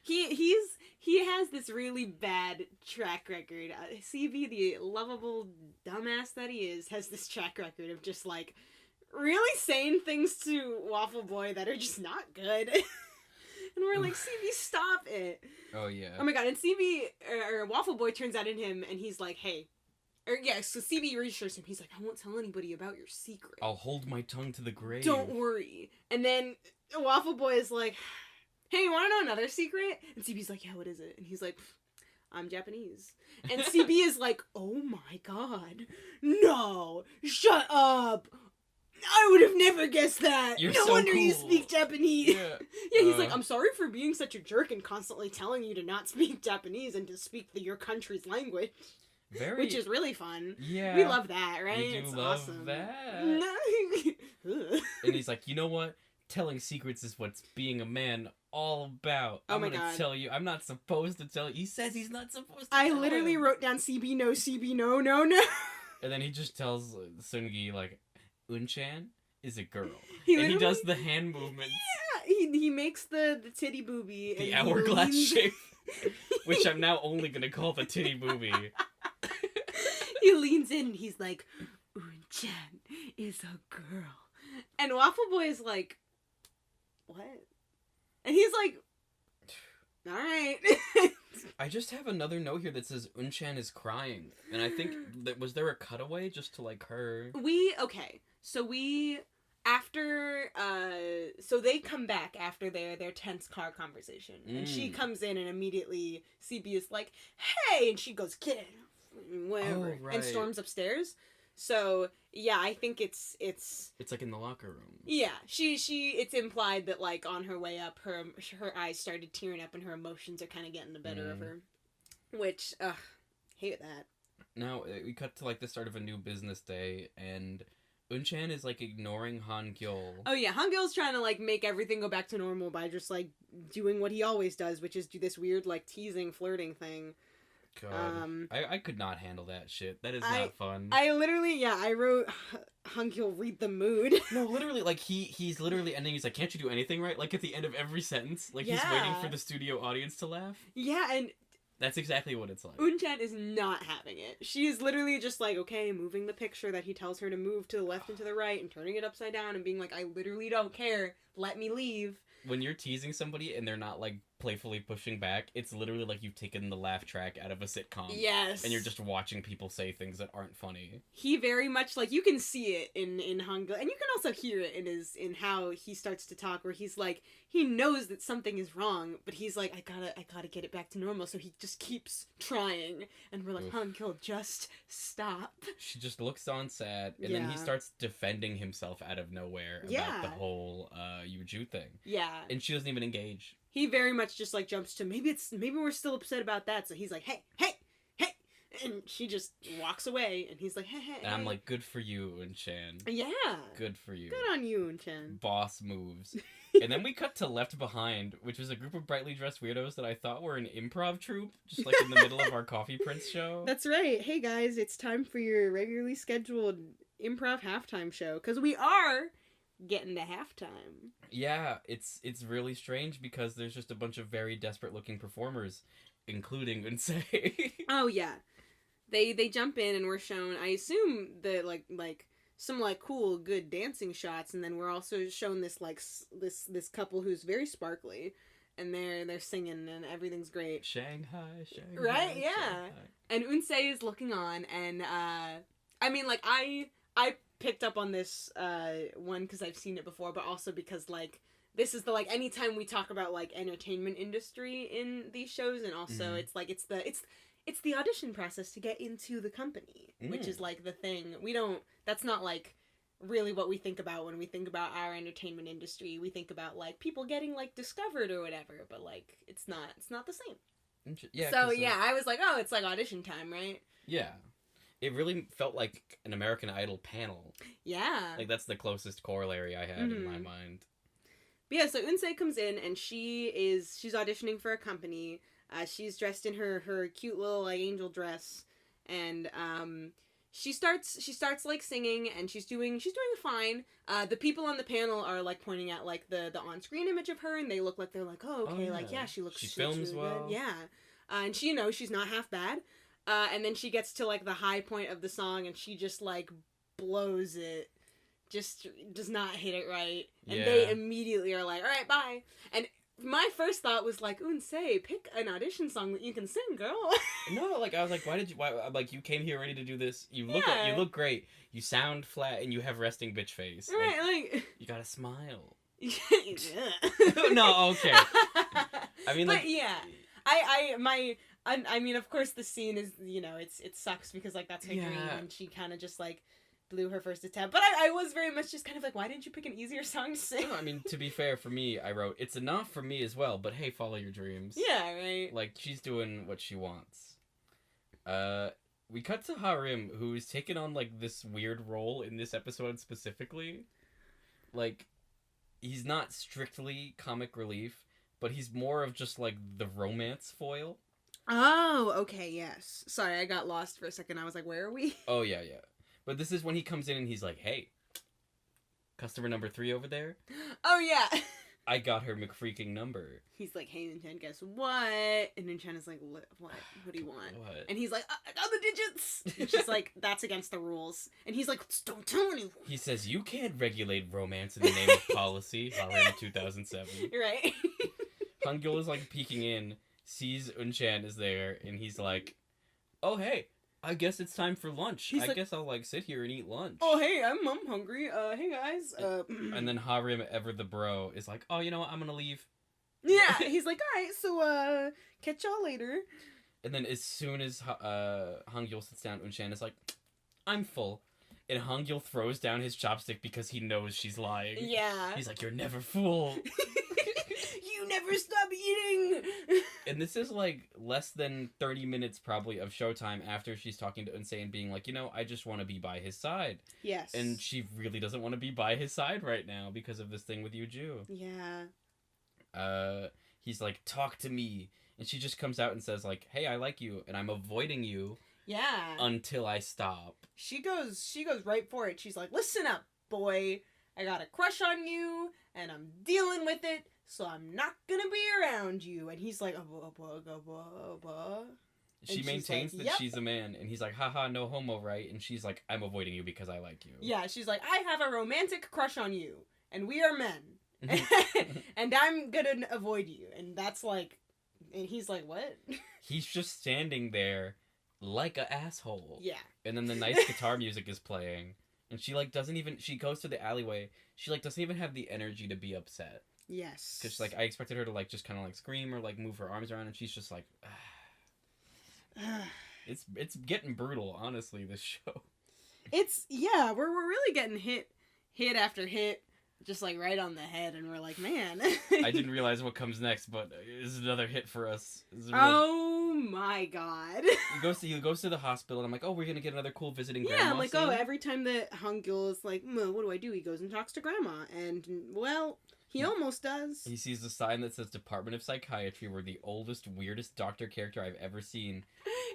He has this really bad track record. CB, the lovable dumbass that he is, has this track record of just, like, really saying things to Waffle Boy that are just not good. And we're like, CB, stop it. Oh, yeah. Oh my god, and CB, or Waffle Boy turns that in him, and he's like, hey. So CB reassures him. He's like, I won't tell anybody about your secret. I'll hold my tongue to the grave. Don't worry. And then Waffle Boy is like, hey, you want to know another secret? And CB's like, yeah, what is it? And he's like, I'm Japanese. And CB is like, oh my god. No. Shut up. I would have never guessed that. You're no so wonder you cool. speak Japanese. Yeah. Yeah, he's like, I'm sorry for being such a jerk and constantly telling you to not speak Japanese and to speak your country's language. Very... Which is really fun. Yeah. We love that, right? We do It's love awesome. that. Ugh. And he's like, you know what? Telling secrets is what's being a man all about. Oh I'm my gonna God. tell you. I'm not supposed to tell you. He says he's not supposed to I tell literally him. wrote down CB no, no. And then he just tells Sungi, like, Unchan is a girl. He And he literally- does the hand movements. Yeah, he makes the titty booby. The and he hourglass leans- shape. Which I'm now only gonna call the titty booby. He leans in and he's like, Unchan is a girl. And Waffle Boy is like, what? And he's like, alright. I just have another note here that says Unchan is crying. And I think, that was there a cutaway just to, like, her? So they come back after their tense car conversation. And she comes in and immediately CB is like, hey! And she goes, get it. Whatever. Oh, right. And storms upstairs. So, yeah, I think it's It's, like, in the locker room. yeah, it's implied that, like, on her way up, her eyes started tearing up and her emotions are kind of getting the better of her. Which, hate that. Now, we cut to, like, the start of a new business day, and Unchan is, like, ignoring Han Gyul. Oh yeah, Han Gyul's trying to, like, make everything go back to normal by just, like, doing what he always does, which is do this weird, like, teasing, flirting thing. God. I could not handle that shit. That is not fun. I wrote Han Gyul read the mood. No, literally, like, he's literally ending, he's like, can't you do anything right? Like, at the end of every sentence. Like, he's waiting for the studio audience to laugh. Yeah, and That's exactly what it's like. Unchan is not having it. She is literally just like, okay, moving the picture that he tells her to move to the left and to the right and turning it upside down and being like, I literally don't care. Let me leave. When you're teasing somebody and they're not, like, playfully pushing back, it's literally like you've taken the laugh track out of a sitcom. Yes. And you're just watching people say things that aren't funny. He very much, like, you can see it in Han Gyul, and you can also hear it in how he starts to talk, where he's like, he knows that something is wrong, but he's like, I gotta get it back to normal, so he just keeps trying, and we're like, Oof. Han Gyul, just stop. She just looks on sad, and then he Yeah. starts defending himself out of nowhere about Yeah. the whole Yuju thing. Yeah. And she doesn't even engage. He very much just, like, jumps to, maybe we're still upset about that, so he's like, hey, And she just walks away, and he's like, hey, hey. And I'm like, good for you, Unchan. Yeah. Good for you. Good on you, Unchan. Boss moves. And then we cut to Left Behind, which was a group of brightly dressed weirdos that I thought were an improv troupe, just like in the middle of our Coffee Prince show. That's right. Hey guys, it's time for your regularly scheduled improv halftime show, because we are getting to halftime. Yeah, it's really strange because there's just a bunch of very desperate looking performers, including Unsei. Oh yeah. They jump in and we're shown, I assume, the like some like cool good dancing shots, and then we're also shown this like this couple who's very sparkly, and they're singing and everything's great. Shanghai. Right? Yeah. Shanghai. And Unsei is looking on, and I mean, like, I picked up on this one because I've seen it before, but also because like this is the like anytime we talk about like entertainment industry in these shows, and also it's like it's the audition process to get into the company, which is like the thing. That's not like really what we think about when we think about our entertainment industry. We think about like people getting like discovered or whatever, but like it's not the same. Yeah. So yeah, I was like, oh, it's like audition time, right? Yeah. It really felt like an American Idol panel. Yeah. Like that's the closest corollary I had in my mind. But yeah, so Unsei comes in and she's auditioning for a company. She's dressed in her cute little like angel dress, and she starts like singing, and she's doing fine. The people on the panel are like pointing at like the on screen image of her, and they look like they're like, oh okay, like yeah, she films really well. Good. Yeah, and she she's not half bad. And then she gets to like the high point of the song, and she just like blows it. Just does not hit it right, and they immediately are like, all right, bye. And my first thought was like, Unsei, pick an audition song that you can sing, girl. No, like I was like, why like you came here ready to do this? You look great. You sound flat, and you have resting bitch face. Right, like you gotta smile. Yeah. No, okay. I mean, like, but yeah, I mean, of course, the scene is, it sucks because like that's her dream, and she kind of just like blew her first attempt. But I was very much just kind of like, why didn't you pick an easier song to sing? No, I mean, to be fair, for me, I wrote, it's enough for me as well, but hey, follow your dreams. Yeah, right. Like, she's doing what she wants. We cut to Harim, who's taken on, like, this weird role in this episode specifically. Like, he's not strictly comic relief, but he's more of just, like, the romance foil. Oh, okay, yes. Sorry, I got lost for a second. I was like, where are we? Oh, yeah. But this is when he comes in and he's like, hey, customer number 3 over there? Oh, yeah. I got her McFreaking number. He's like, hey, Unchan, guess what? And Unchan is like, what? What do you want? What? And he's like, I got the digits! And she's like, that's against the rules. And he's like, don't tell anyone. He says, you can't regulate romance in the name of policy. Harim 2007. Right. Han Gyul is like peeking in, sees Unchan is there, and he's like, oh, hey. I guess it's time for lunch. I guess I'll, like, sit here and eat lunch. Oh, hey, I'm hungry. Hey, guys. And then Harim, ever the bro, is like, oh, you know what? I'm gonna leave. Yeah, he's like, all right, so, catch y'all later. And then as soon as Han Gyul sits down, Unchan is like, I'm full. And Han Gyul throws down his chopstick because he knows she's lying. Yeah. He's like, you're never full. You never stop eating! And this is, like, less than 30 minutes, probably, of showtime after she's talking to Unsei and being like, I just want to be by his side. Yes. And she really doesn't want to be by his side right now because of this thing with Yuju. Yeah. He's like, talk to me. And she just comes out and says, like, hey, I like you, and I'm avoiding you. Yeah. Until I stop. She goes right for it. She's like, listen up, boy. I got a crush on you, and I'm dealing with it. So I'm not gonna be around you. And he's like, She maintains like, that she's a man, and he's like, haha, no homo, right? And she's like, I'm avoiding you because I like you. Yeah, she's like, I have a romantic crush on you, and we are men. And I'm gonna avoid you. And that's like, and he's like, what? He's just standing there like a asshole. Yeah. And then the nice guitar music is playing, and she like doesn't even, she goes to the alleyway, she like doesn't even have the energy to be upset. Yes. Because, like, I expected her to, like, just kind of, like, scream or, like, move her arms around, and she's just like, It's getting brutal, honestly, this show. Yeah, we're really getting hit after hit, just, like, right on the head, and we're like, man. I didn't realize what comes next, but this is another hit for us. Oh, my god. He goes to the hospital, and I'm like, oh, we're gonna get another cool visiting grandma Yeah, I'm like, scene. oh, every time that Han Gyul is like, what do? He goes and talks to Grandma, and, well, he almost does. He sees a sign that says Department of Psychiatry, where the oldest, weirdest doctor character I've ever seen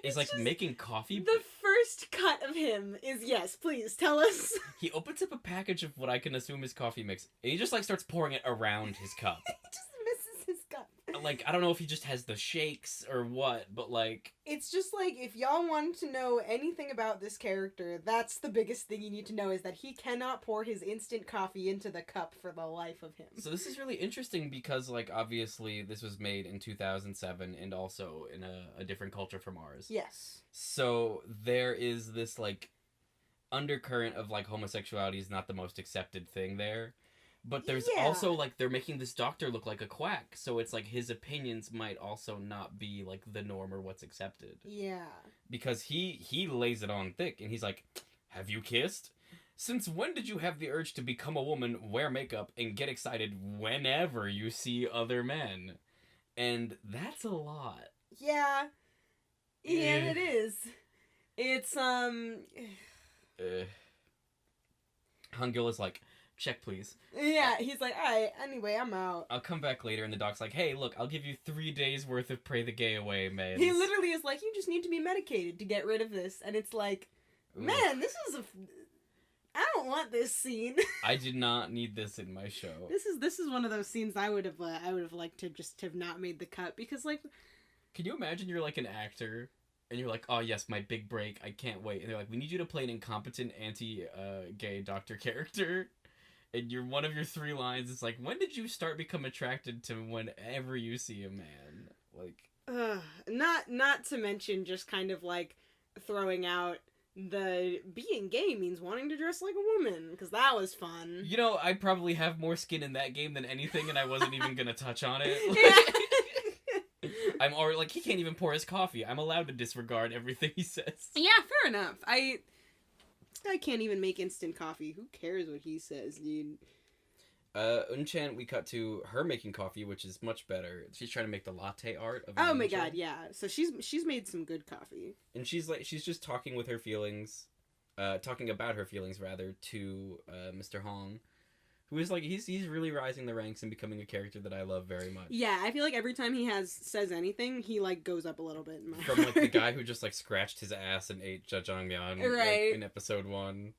is, like, making coffee. The first cut of him is, yes, please, tell us. He opens up a package of what I can assume is coffee mix, and he just, like, starts pouring it around his cup. He just misses his cup. Like, I don't know if he just has the shakes or what, but, like... It's just like, if y'all want to know anything about this character, that's the biggest thing you need to know, is that he cannot pour his instant coffee into the cup for the life of him. So this is really interesting because, like, obviously this was made in 2007 and also in a different culture from ours. Yes. So there is this, like, undercurrent of, like, homosexuality is not the most accepted thing there. But there's also, like, they're making this doctor look like a quack. So it's like his opinions might also not be, like, the norm or what's accepted. Yeah. Because he lays it on thick and he's like, have you kissed? Since when did you have the urge to become a woman, wear makeup, and get excited whenever you see other men? And that's a lot. Yeah. Yeah, it is. It's, Han Gyul is like, check, please. Yeah, he's like, alright, anyway, I'm out. I'll come back later, and the doc's like, hey, look, I'll give you 3 days worth of Pray the Gay Away meds. He literally is like, you just need to be medicated to get rid of this. And it's like, man, this is I don't want this scene. I did not need this in my show. This is one of those scenes I would have liked to just have not made the cut, because, like... Can you imagine you're, like, an actor, and you're like, oh, yes, my big break, I can't wait. And they're like, we need you to play an incompetent anti-gay doctor character. And one of your 3 lines is like, when did you start become attracted to whenever you see a man? Like, not to mention just kind of like throwing out the being gay means wanting to dress like a woman, because that was fun. You know, I probably have more skin in that game than anything, and I wasn't even gonna touch on it. I'm already like, he can't even pour his coffee. I'm allowed to disregard everything he says. Yeah, fair enough. This guy can't even make instant coffee. Who cares what he says, dude? Unchan, we cut to her making coffee, which is much better. She's trying to make the latte art of Oh my god, yeah. So she's made some good coffee. And she's just talking with her feelings, talking about her feelings rather, to Mr. Hong, who is like, he's really rising the ranks and becoming a character that I love very much. Yeah, I feel like every time he says anything, he like goes up a little bit. In my From like the guy who just like scratched his ass and ate jjajangmyeon right. like, in episode 1.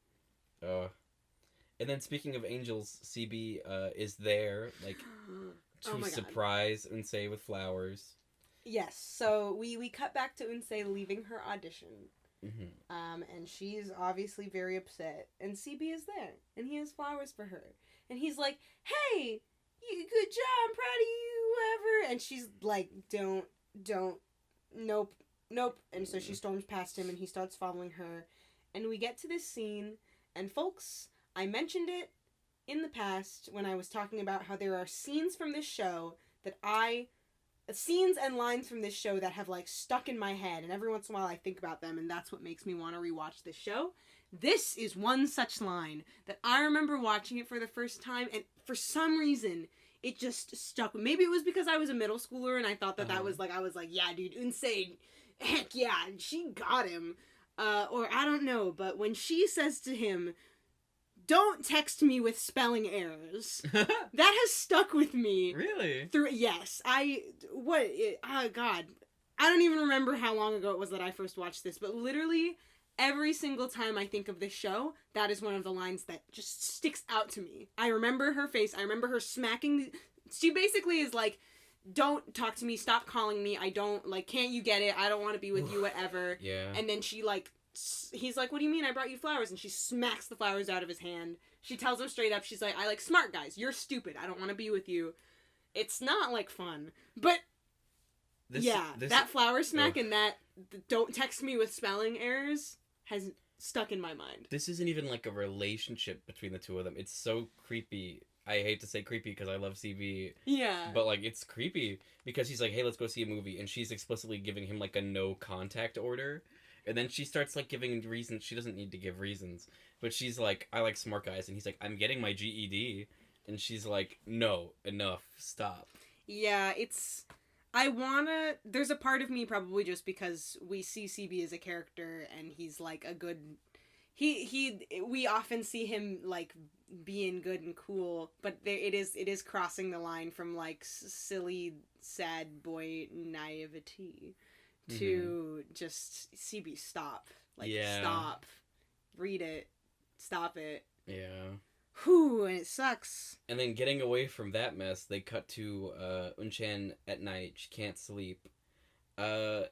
And then speaking of angels, CB is there like to surprise Unsei with flowers. Yes, so we cut back to Unsei leaving her audition. Mm-hmm. And she's obviously very upset. And CB is there, and he has flowers for her. And he's like, hey, good job, I'm proud of you, whoever. And she's like, don't, nope. And so she storms past him, and he starts following her. And we get to this scene, and folks, I mentioned it in the past when I was talking about how there are scenes from this show scenes and lines from this show that have like stuck in my head, and every once in a while I think about them, and that's what makes me want to rewatch this show. This is one such line that I remember watching it for the first time, and for some reason it just stuck. Maybe it was because I was a middle schooler and I thought that was like, I was like, yeah dude, Unsei, heck yeah, and she got him, or I don't know, but when she says to him, don't text me with spelling errors. That has stuck with me. Really? Yes. God. I don't even remember how long ago it was that I first watched this, but literally every single time I think of this show, that is one of the lines that just sticks out to me. I remember her face. I remember her smacking. She basically is like, don't talk to me. Stop calling me. I don't, like, can't you get it? I don't want to be with you, whatever. Yeah. And then she, like, he's like, what do you mean I brought you flowers? And she smacks the flowers out of his hand. She tells him straight up, she's like, I like smart guys. You're stupid. I don't want to be with you. It's not, like, fun. But, that flower smack and that don't text me with spelling errors has stuck in my mind. This isn't even, like, a relationship between the two of them. It's so creepy. I hate to say creepy because I love CB. Yeah. But, like, it's creepy because he's like, hey, let's go see a movie. And she's explicitly giving him, like, a no contact order. And then she starts, like, giving reasons. She doesn't need to give reasons. But she's like, I like smart guys. And he's like, I'm getting my GED. And she's like, no, enough. Stop. Yeah, it's... There's a part of me, probably just because we see CB as a character and he's like a good, we often see him like being good and cool, but it is crossing the line from like silly sad boy naivety to just CB, stop, like stop, read it, stop it. Yeah. Whew, and it sucks. And then getting away from that mess, they cut to Unchan at night. She can't sleep. And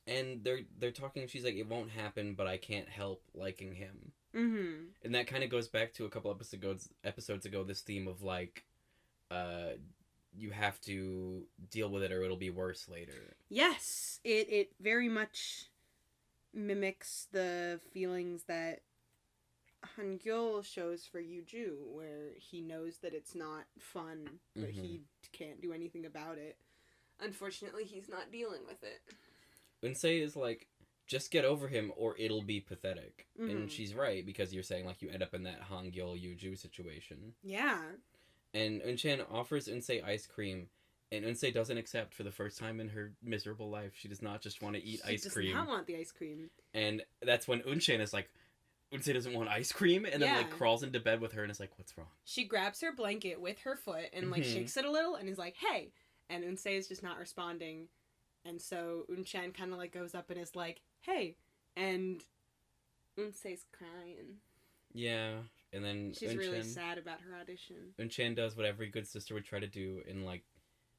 they're talking. She's like, it won't happen, but I can't help liking him. Mm-hmm. And that kind of goes back to a couple episodes ago, this theme of like, you have to deal with it or it'll be worse later. Yes, it very much mimics the feelings that Han Gyul shows for Yuju, where he knows that it's not fun, but he can't do anything about it. Unfortunately, he's not dealing with it. Unsei is like, just get over him or it'll be pathetic. And she's right, because you're saying like you end up in that Han Gyul Yuju situation. Yeah. And Unchan offers Unsei ice cream, and Unsei doesn't accept for the first time in her miserable life. She does not just want to eat ice cream. She does not want the ice cream. And that's when Unchan is like, Unsei doesn't want ice cream, and then like crawls into bed with her and is like, what's wrong? She grabs her blanket with her foot and like shakes it a little and is like, hey! And Unsei is just not responding. And so Unchan kind of like goes up and is like, hey! And Unsei's crying. Yeah, and then she's really sad about her audition. Unchan does what every good sister would try to do and like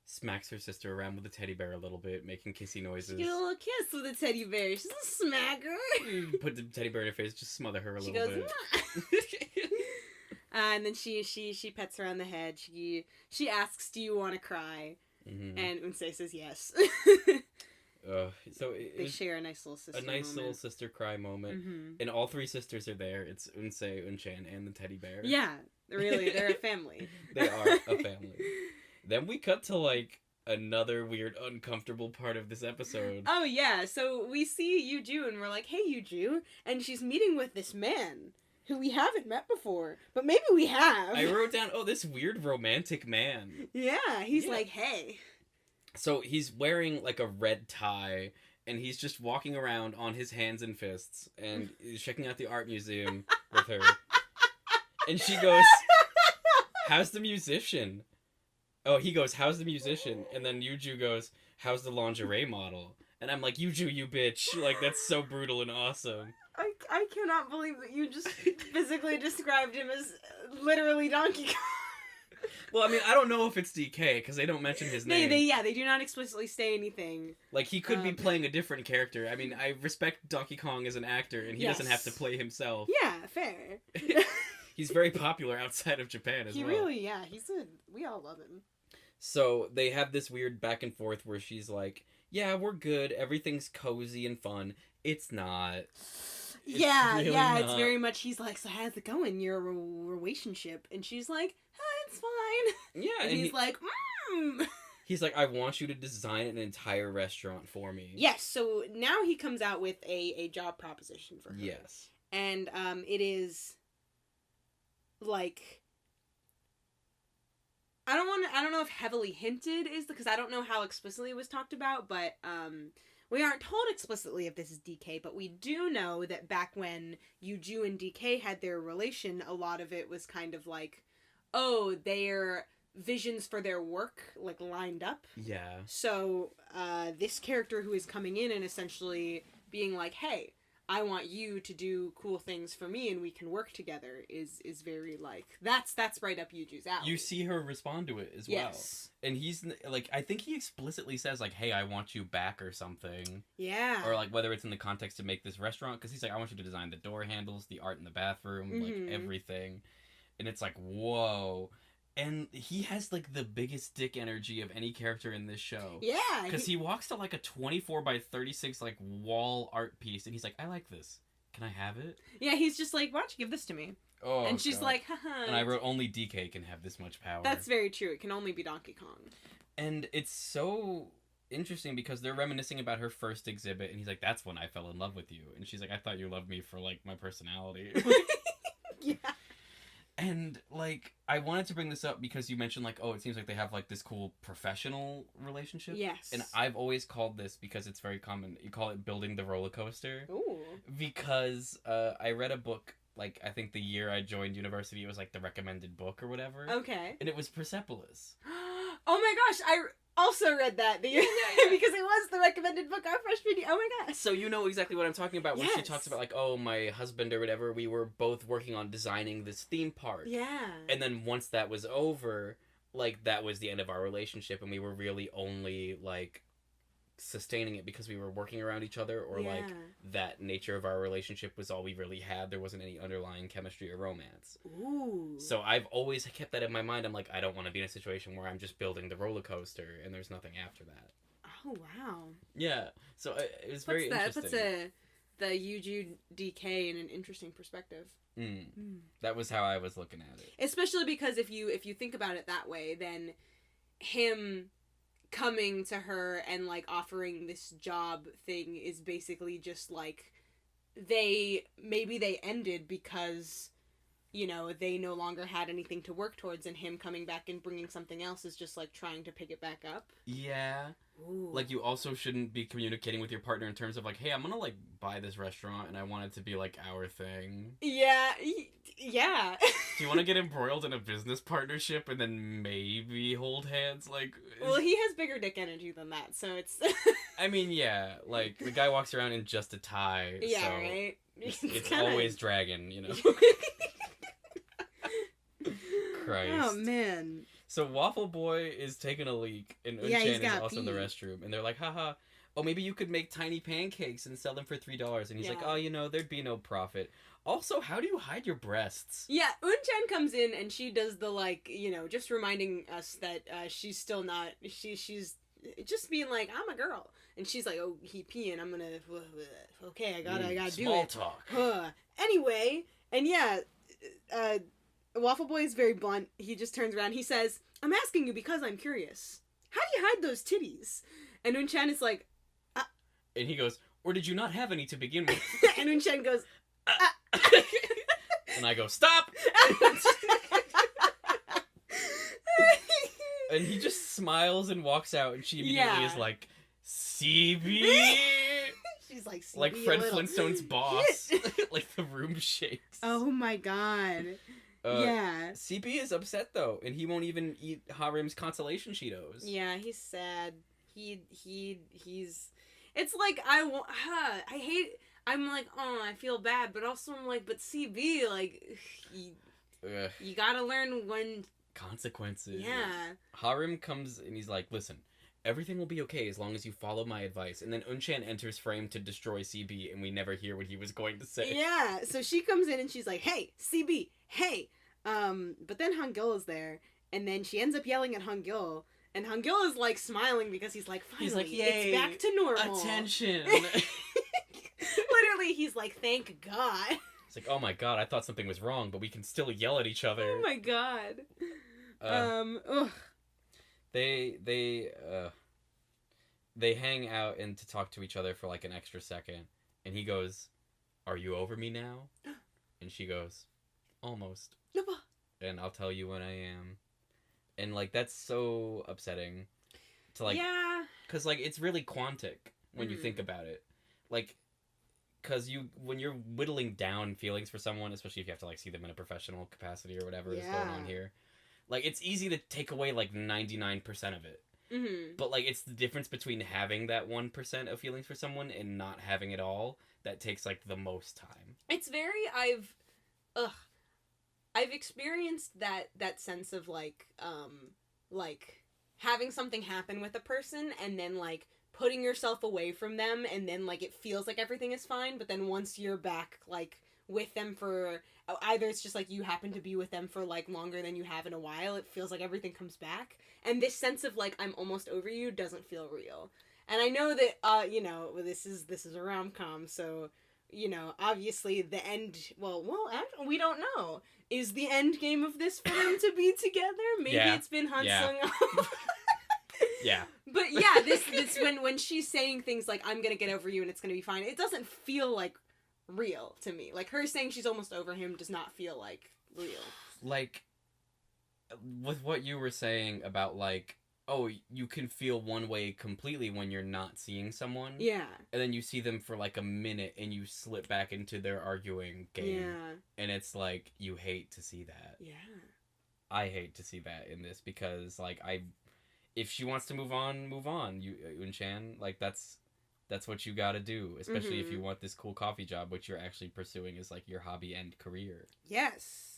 smacks her sister around with a teddy bear a little bit, making kissy noises. She get a little kiss with a teddy bear. She's a smacker. Put the teddy bear in her face, just smother her a little bit. And then she pets her on the head. She asks, "Do you want to cry?" And Unsei says yes. So they share a nice little sister. Little sister cry moment, and all three sisters are there. It's Unsei, Unchan, and the teddy bear. Yeah, really, they're a family. They are a family. Then we cut to, like, another weird, uncomfortable part of this episode. Oh, yeah. So we see Yuju, and we're like, hey, Yuju. And she's meeting with this man who we haven't met before. But maybe we have. I wrote down, this weird romantic man. Yeah, he's like, hey. So he's wearing, like, a red tie, and he's just walking around on his hands and fists, and he's checking out the art museum with her. And she goes, how's the musician? Oh, he goes, how's the musician? And then Yuju goes, how's the lingerie model? And I'm like, Yuju, you bitch. Like, that's so brutal and awesome. I cannot believe that you just physically described him as literally Donkey Kong. Well, I mean, I don't know if it's DK, because they don't mention his name. They do not explicitly say anything. Like, he could be playing a different character. I mean, I respect Donkey Kong as an actor, and he doesn't have to play himself. Yeah, fair. He's very popular outside of Japan as well. He really, we all love him. So they have this weird back and forth where she's like, yeah, we're good. Everything's cozy and fun. It's not. It's very much, he's like, so how's it going, your relationship? And she's like, it's fine. Yeah. And he's like, He's like, I want you to design an entire restaurant for me. Yes, so now he comes out with a job proposition for her. Yes. And it is, like, I don't know if heavily hinted is because I don't know how explicitly it was talked about, but we aren't told explicitly if this is DK, but we do know that back when Yuju and DK had their relation, a lot of it was kind of like, oh, their visions for their work like lined up. Yeah. So this character who is coming in and essentially being like, hey, I want you to do cool things for me and we can work together is very like, that's right up Yuju's alley. You see her respond to it as well. And he's like, I think he explicitly says like, hey, I want you back or something. Yeah. Or like whether it's in the context to make this restaurant, because he's like, I want you to design the door handles, the art in the bathroom, like everything. And it's like, whoa. And he has, like, the biggest dick energy of any character in this show. Yeah. Because he walks to, like, a 24x36, like, wall art piece, and he's like, I like this. Can I have it? Yeah, he's just like, why don't you give this to me? Oh, and she's like, haha. And I wrote, only DK can have this much power. That's very true. It can only be Donkey Kong. And it's so interesting because they're reminiscing about her first exhibit, and he's like, that's when I fell in love with you. And she's like, I thought you loved me for, like, my personality. Yeah. And, like, I wanted to bring this up because you mentioned, like, oh, it seems like they have, like, this cool professional relationship. Yes. And I've always called this, because it's very common, you call it building the roller coaster. Ooh. Because I read a book, like, I think the year I joined university, it was, like, the recommended book or whatever. Okay. And it was Persepolis. Oh my gosh, I also read that because it was the recommended book our freshman year. Oh my gosh. So you know exactly what I'm talking about when she Yes. talks about, like, oh, my husband or whatever, we were both working on designing this theme park. Yeah. And then once that was over, like, that was the end of our relationship, and we were really only, like, sustaining it because we were working around each other, or, like, that nature of our relationship was all we really had. There wasn't any underlying chemistry or romance. Ooh. So I've always kept that in my mind. I'm like, I don't want to be in a situation where I'm just building the roller coaster, and there's nothing after that. Oh, wow. Yeah. So it was very interesting. Puts the UJDK in an interesting perspective. That was how I was looking at it. Especially because if you think about it that way, then him coming to her and, like, offering this job thing is basically just, like, maybe they ended because, you know, they no longer had anything to work towards, and him coming back and bringing something else is just, like, trying to pick it back up. Yeah. Ooh. Like, you also shouldn't be communicating with your partner in terms of, like, hey, I'm gonna, like, buy this restaurant, and I want it to be, like, our thing. Yeah. Yeah. Do you want to get embroiled in a business partnership and then maybe hold hands? Like, Well, he has bigger dick energy than that, so it's... I mean, yeah, like, the guy walks around in just a tie, yeah, so right? it's kinda... always dragging, you know? Christ. Oh, man. So Waffle Boy is taking a leak, and Yeah, he's Unchan is got also in the pee. restroom, and they're like, haha, oh, maybe you could make tiny pancakes and sell them for $3, and he's like, Yeah. oh, you know, there'd be no profit. Also, how do you hide your breasts? Yeah, Unchan comes in and she does the, like, you know, just reminding us that she's still not, she's just being like, I'm a girl. And she's like, oh, he peeing, I'm gonna, okay, I gotta do Small it. talk. Anyway, and yeah, Waffle Boy is very blunt. He just turns around, he says, I'm asking you because I'm curious. How do you hide those titties? And Unchan is like, And he goes, or did you not have any to begin with? and Unchan goes, And I go, stop! And he just smiles and walks out, and she immediately is like, CB! She's like, CB Like Fred a little. Flintstone's boss. Like the room shakes. Oh my god. Yeah. CB is upset though, and he won't even eat Harim's consolation Cheetos. Yeah, he's sad. He's. It's like I hate. I'm like, oh, I feel bad, but also I'm like, but CB, like, you gotta learn when. Consequences. Yeah. Harim comes and he's like, listen, everything will be okay as long as you follow my advice. And then Unchan enters frame to destroy CB, and we never hear what he was going to say. Yeah. So she comes in and she's like, hey, CB, hey. But then Han Gyul is there, and then she ends up yelling at Han Gyul. And Han Gyul is, like, smiling because he's like, finally, He's like, yay, it's back to normal. Attention. Literally, he's like, thank God. It's like, oh my god, I thought something was wrong, but we can still yell at each other. Oh my god. Ugh. They hang out and to talk to each other for like an extra second, and he goes, are you over me now? And she goes, almost. And I'll tell you when I am. And like, that's so upsetting to like, yeah, because like, it's really quantic when you think about it, like, because when you're whittling down feelings for someone, especially if you have to like see them in a professional capacity or whatever is going on here, like, it's easy to take away like 99% of it. But like, it's the difference between having that 1% of feelings for someone and not having it all that takes like the most time. It's very I've experienced that sense of like having something happen with a person and then like putting yourself away from them, and then like it feels like everything is fine, but then once you're back like with them for either it's just like you happen to be with them for like longer than you have in a while, it feels like everything comes back, and this sense of like I'm almost over you doesn't feel real. And I know that you know, this is a rom-com, so you know, obviously the end, well, actually, we don't know. Is the end game of this for them to be together? Maybe it's been Han Sung off. Yeah. But yeah, this when she's saying things like, I'm gonna get over you and it's gonna be fine, it doesn't feel like real to me. Like, her saying she's almost over him does not feel like real. like, with what you were saying about, like, oh, you can feel one way completely when you're not seeing someone. Yeah. And then you see them for, like, a minute and you slip back into their arguing game. Yeah. And it's like, you hate to see that. Yeah. I hate to see that in this because, like, if she wants to move on, you Unchan, like, that's what you gotta do, especially if you want this cool coffee job, which you're actually pursuing as, like, your hobby and career. Yes.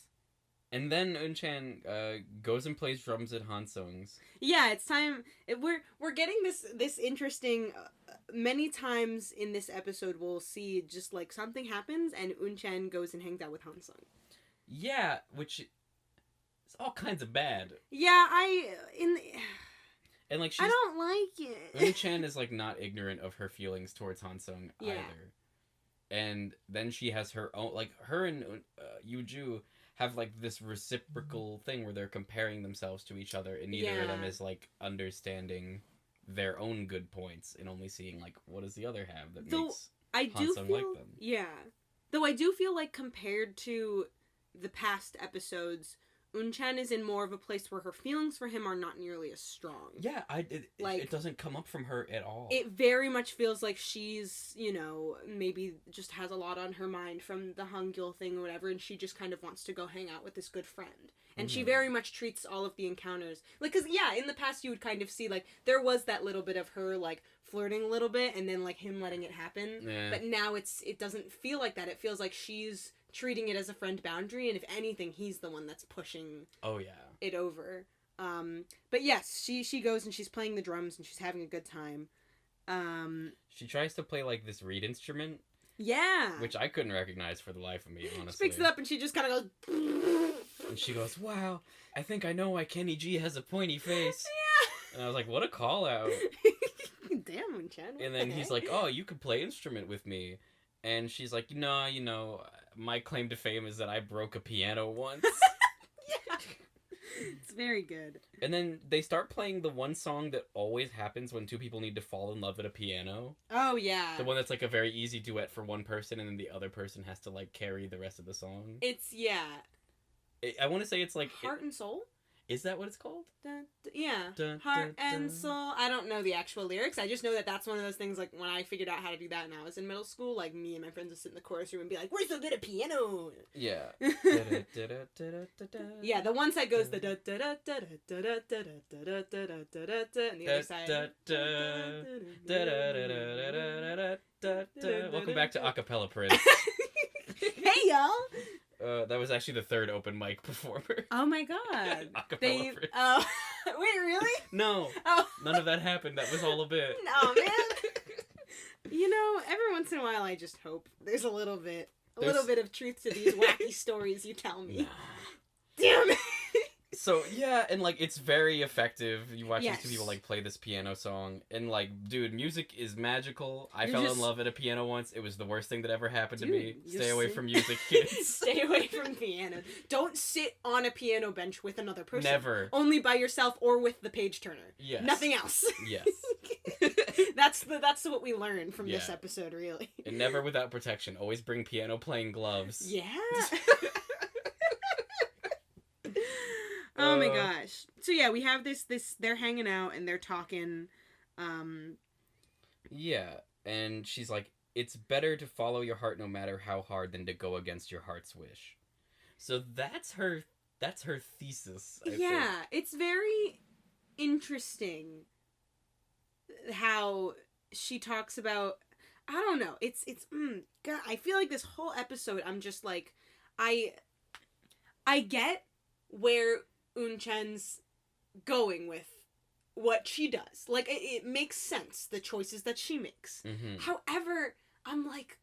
And then Unchan goes and plays drums at Hansung's. Yeah, it's time. We're getting this interesting. Many times in this episode, we'll see just like something happens, and Unchan goes and hangs out with Hansung. Yeah, which is all kinds of bad. Yeah, and like I don't like it. Unchan is like not ignorant of her feelings towards Hansung Yeah. either. And then she has her own, like, her and Yuju have, like, this reciprocal thing where they're comparing themselves to each other, and neither of them Yeah. is, like, understanding their own good points and only seeing, like, what does the other have that makes I do Hansung feel, like them. Yeah. Though I do feel like compared to the past episodes, Unchan is in more of a place where her feelings for him are not nearly as strong. Yeah, it doesn't come up from her at all. It very much feels like she's, maybe just has a lot on her mind from the Han Gyul thing or whatever, and she just kind of wants to go hang out with this good friend. And she very much treats all of the encounters, like, because, yeah, in the past you would kind of see, like, there was that little bit of her, like, flirting a little bit, and then, like, him letting it happen. Yeah. But now it doesn't feel like that. It feels like she's treating it as a friend boundary, and if anything, he's the one that's pushing it over. But yes, she goes and she's playing the drums and she's having a good time. She tries to play, like, this reed instrument. Yeah. Which I couldn't recognize for the life of me, honestly. She picks it up and she just kind of goes... And she goes, wow, I think I know why Kenny G has a pointy face. Yeah. And I was like, what a call out. Damn, Unchan. And then he's like, oh, you could play instrument with me. And she's like, no, my claim to fame is that I broke a piano once. Yeah. It's very good. And then they start playing the one song that always happens when two people need to fall in love at a piano. Oh, yeah. The one that's like a very easy duet for one person, and then the other person has to, like, carry the rest of the song. It's, yeah. I want to say it's like... Heart and Soul? Is that what it's called? Yeah. Dun, Heart dun, and dun. Soul. I don't know the actual lyrics. I just know that that's one of those things, like, when I figured out how to do that when I was in middle school, like, me and my friends would sit in the chorus room and be like, we're so good at piano! Yeah. Yeah, the one side goes the da da da da da da da da da da da da da da, and the other side. Welcome back to Acapella Prince. Hey, y'all! That was actually the third open mic performer. Oh my god. Acapella Prince. Oh, wait, really? No. Oh. None of that happened. That was all a bit. No, man. Every once in a while I just hope there's a little bit of truth to these wacky stories you tell me. Nah. Damn it. So, yeah, and, like, it's very effective. You watch Yes. these two people, like, play this piano song, and, like, dude, music is magical. I fell in love at a piano once. It was the worst thing that ever happened to me. Stay away from music, kids. Stay away from piano. Don't sit on a piano bench with another person. Never. Only by yourself or with the page turner. Yes. Nothing else. Yes. That's what we learned from this episode, really. And never without protection. Always bring piano playing gloves. Yeah. Oh my gosh. So yeah, we have this they're hanging out and they're talking. Yeah, and she's like, it's better to follow your heart no matter how hard than to go against your heart's wish. So that's her thesis. I think. It's very interesting how she talks about, I don't know, it's God, I feel like this whole episode I'm just like, I get where Unchan's going with what she does. Like, it makes sense, the choices that she makes. Mm-hmm. However, I'm like,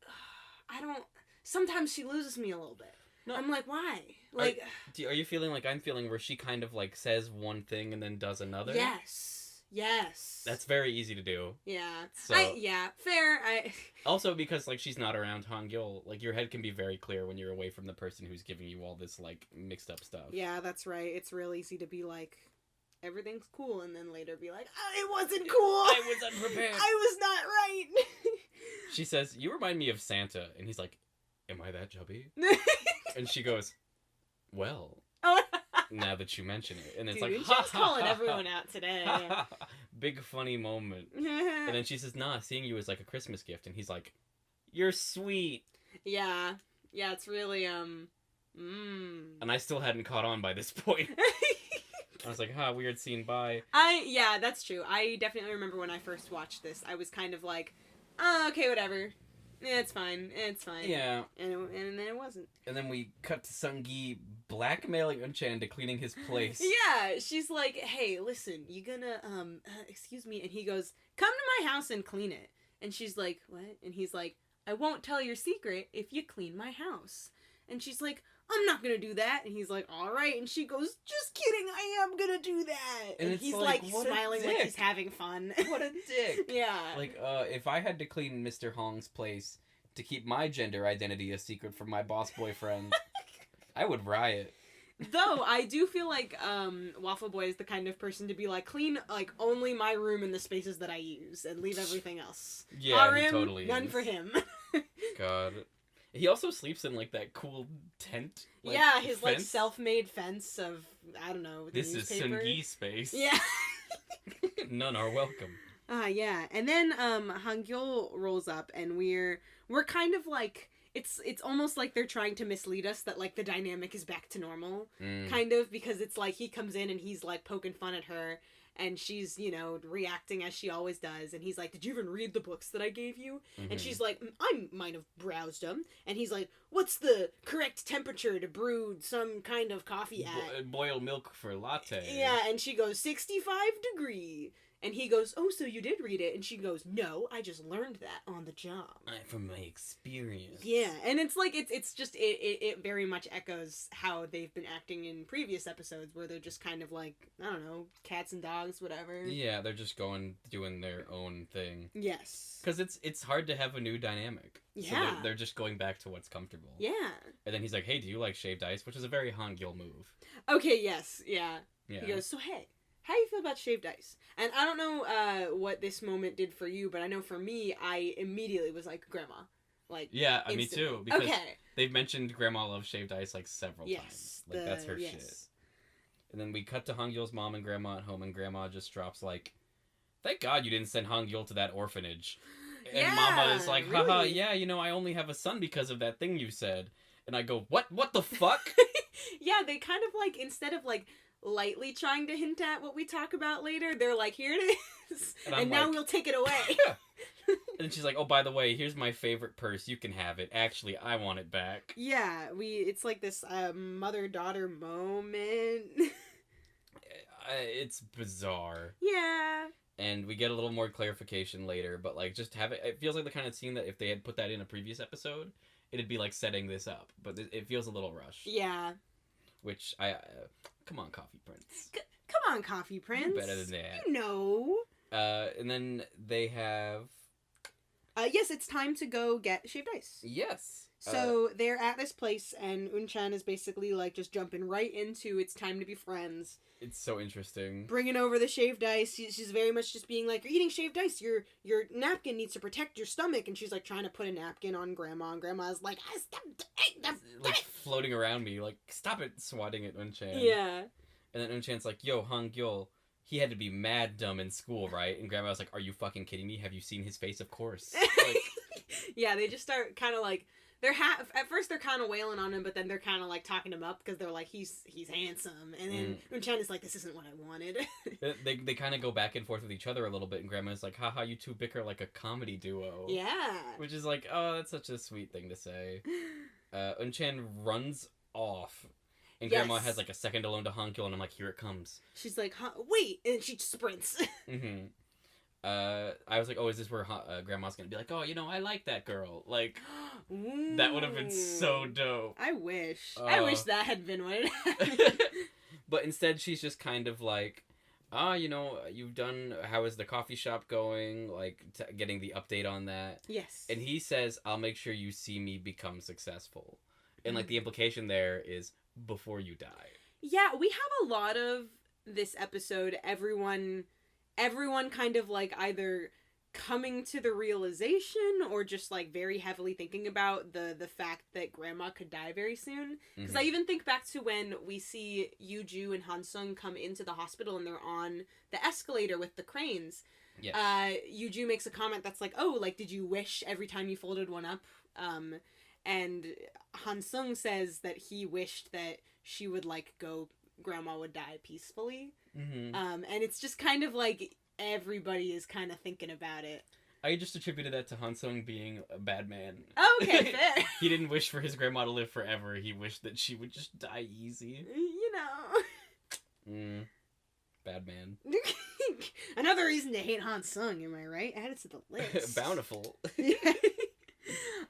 sometimes she loses me a little bit. No, I'm like, why? Like, are you feeling like I'm feeling where she kind of, like, says one thing and then does another? Yes. That's very easy to do. Yeah. So, fair. Also, because, like, she's not around Han Gyul, like, your head can be very clear when you're away from the person who's giving you all this, like, mixed up stuff. Yeah, that's right. It's real easy to be like, everything's cool, and then later be like, it wasn't cool! I was unprepared! I was not right! She says, you remind me of Santa, and he's like, am I that chubby? And she goes, well... Oh, Now that you mention it. And it's Dude, like, Unchan's calling everyone out today. Big funny moment. And then she says, nah, seeing you is like a Christmas gift. And he's like, you're sweet. Yeah. Yeah, it's really, And I still hadn't caught on by this point. I was like, weird scene, bye. Yeah, that's true. I definitely remember when I first watched this, I was kind of like, okay, whatever. Yeah, it's fine. It's fine. Yeah. And then it wasn't. And then we cut to Sung-gi blackmailing Unchan into cleaning his place. Yeah, she's like, hey, listen, you gonna, excuse me. And he goes, come to my house and clean it. And she's like, what? And he's like, I won't tell your secret if you clean my house. And she's like, I'm not gonna do that. And he's like, all right. And she goes, just kidding, I am gonna do that. And he's like smiling like he's having fun. What a dick. Yeah. Like, if I had to clean Mr. Hong's place to keep my gender identity a secret from my boss boyfriend, I would riot. Though, I do feel like Waffle Boy is the kind of person to be like, clean, like, only my room and the spaces that I use, and leave everything else. Yeah, Our he room, totally none is. for him. God. He also sleeps in, like, that cool tent. Like, yeah, his, fence. like, self-made fence of, I don't know, the This newspaper. is Sung-gi space. Yeah. None are welcome. Yeah. And then, Han Gyul rolls up, and we're kind of like, it's almost like they're trying to mislead us that, like, the dynamic is back to normal. Kind of, because it's like, he comes in and he's, like, poking fun at her, and she's, you know, reacting as she always does, and he's like, did you even read the books that I gave you? And she's like, I might have browsed them. And he's like, what's the correct temperature to brew some kind of coffee at? Boil milk for latte. Yeah, and she goes, 65 degree. And he goes, oh, so you did read it? And she goes, no, I just learned that on the job. From my experience. Yeah, and it's like, it's just, it very much echoes how they've been acting in previous episodes, where they're just kind of like, I don't know, cats and dogs, whatever. Yeah, they're just doing their own thing. Yes. Because it's hard to have a new dynamic. Yeah. So they're just going back to what's comfortable. Yeah. And then he's like, hey, do you like shaved ice? Which is a very Han Gyul move. Okay, yes, yeah. Yeah. He goes, so hey, how do you feel about shaved ice? And I don't know what this moment did for you, but I know for me, I immediately was like, Grandma. Like, yeah, instantly. me too. Because okay. they've mentioned Grandma loves shaved ice like several Yes, times. Like, that's her shit. And then we cut to Han Gyul's mom and Grandma at home, and Grandma just drops like, thank God you didn't send Han Gyul to that orphanage. And Yeah, Mama is like, haha, really? yeah, you know, I only have a son because of that thing you said. And I go, what? What the fuck? Yeah, they kind of like, instead of like lightly trying to hint at what we talk about later, they're like, here it is. And now like, we'll take it away. And she's like, oh, by the way, here's my favorite purse. You can have it. Actually, I want it back. Yeah, it's like this mother-daughter moment. It's bizarre. Yeah. And we get a little more clarification later, but like, just have it feels like the kind of scene that if they had put that in a previous episode, it'd be like setting this up, but it feels a little rushed. Yeah. Which come on, Coffee Prince. Come on, Coffee Prince. You're better than that. You know. And then they have. Yes, it's time to go get shaved ice. Yes. So they're at this place, and Unchan is basically like just jumping right into it's time to be friends. It's so interesting. Bringing over the shaved ice. She's very much just being like, you're eating shaved ice. Your napkin needs to protect your stomach. And she's like trying to put a napkin on Grandma. And Grandma's like, stop. Like floating around me, like, stop it, swatting at Unchan. Yeah. And then Unchan's like, yo, Han Gyul, he had to be mad dumb in school, right? And Grandma's like, are you fucking kidding me? Have you seen his face? Of course. Like, yeah, they just start kind of like, at first they're kind of wailing on him, but then they're kind of like talking him up because they're like, he's handsome. And then Unchan is like, this isn't what I wanted. they kind of go back and forth with each other a little bit, and Grandma's like, haha, you two bicker like a comedy duo. Yeah. Which is like, oh, that's such a sweet thing to say. Unchan runs off, and Yes. Grandma has like a second alone to Han Gyul, and I'm like, here it comes. She's like, wait, and she sprints. Mm-hmm. I was like, oh, is this where Grandma's gonna be like, oh, you know, I like that girl. Like, that would have been so dope. I wish that had been what it happened. But instead, she's just kind of like, you know, you've done, how is the coffee shop going? Like, getting the update on that. Yes. And he says, I'll make sure you see me become successful. And, like, the implication there is, before you die. Yeah, we have a lot of this episode, everyone kind of, like, either coming to the realization or just like very heavily thinking about the fact that Grandma could die very soon. Because I even think back to when we see Yoo-Ju and Han-Sung come into the hospital and they're on the escalator with the cranes. Yes. Yoo-Ju makes a comment that's like, oh, like, did you wish every time you folded one up? And Han-Sung says that he wished that she would like go, Grandma would die peacefully. And it's just kind of like everybody is kind of thinking about it. I just attributed that to Han-Sung being a bad man. Oh, okay, fair. He didn't wish for his grandma to live forever. He wished that she would just die easy. You know. Bad man. Another reason to hate Han-Sung, am I right? Add it to the list. Bountiful.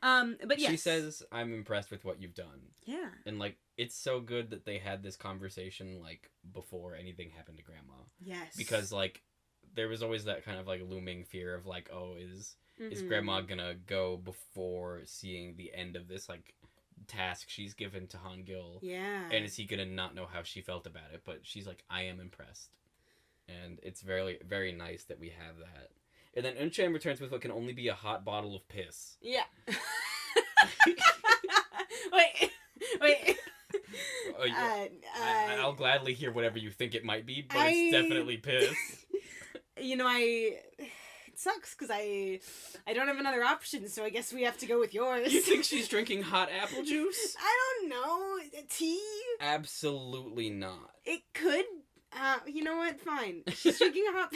But yes. She says, I'm impressed with what you've done. Yeah. And, like, it's so good that they had this conversation, like, before anything happened to Grandma. Yes. Because, like, there was always that kind of, like, looming fear of, like, oh, is Grandma gonna go before seeing the end of this, like, task she's given to Han Gyul? Yeah. And is he gonna not know how she felt about it? But she's like, I am impressed. And it's very, very nice that we have that. And then Eun-chan returns with what can only be a hot bottle of piss. Yeah. Wait. Oh, yeah. I'll gladly hear whatever you think it might be, but it's definitely piss. You know, it sucks because I don't have another option, so I guess we have to go with yours. You think she's drinking hot apple juice? I don't know. Tea? Absolutely not. It could. You know what? Fine. She's drinking a hot...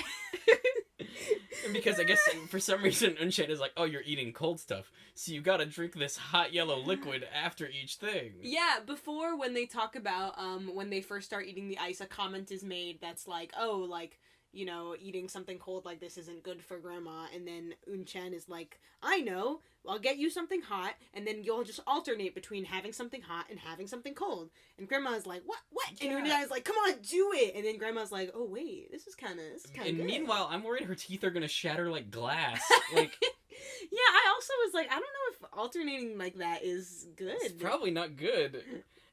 Because I guess for some reason Eun-chan is like, oh, you're eating cold stuff, so you gotta drink this hot yellow liquid after each thing. Yeah, before when they talk about, when they first start eating the ice, a comment is made that's like, oh, like, you know, eating something cold like this isn't good for Grandma, and then Eun-chan is like, I know, I'll get you something hot, and then you'll just alternate between having something hot and having something cold. And Grandma's like, what? Yeah. And Eun-chan is like, come on, do it! And then Grandma's like, oh wait, this is kind of And good. Meanwhile, I'm worried her teeth are gonna shatter like glass. Like, yeah, I also was like, I don't know if alternating like that is good. It's probably not good.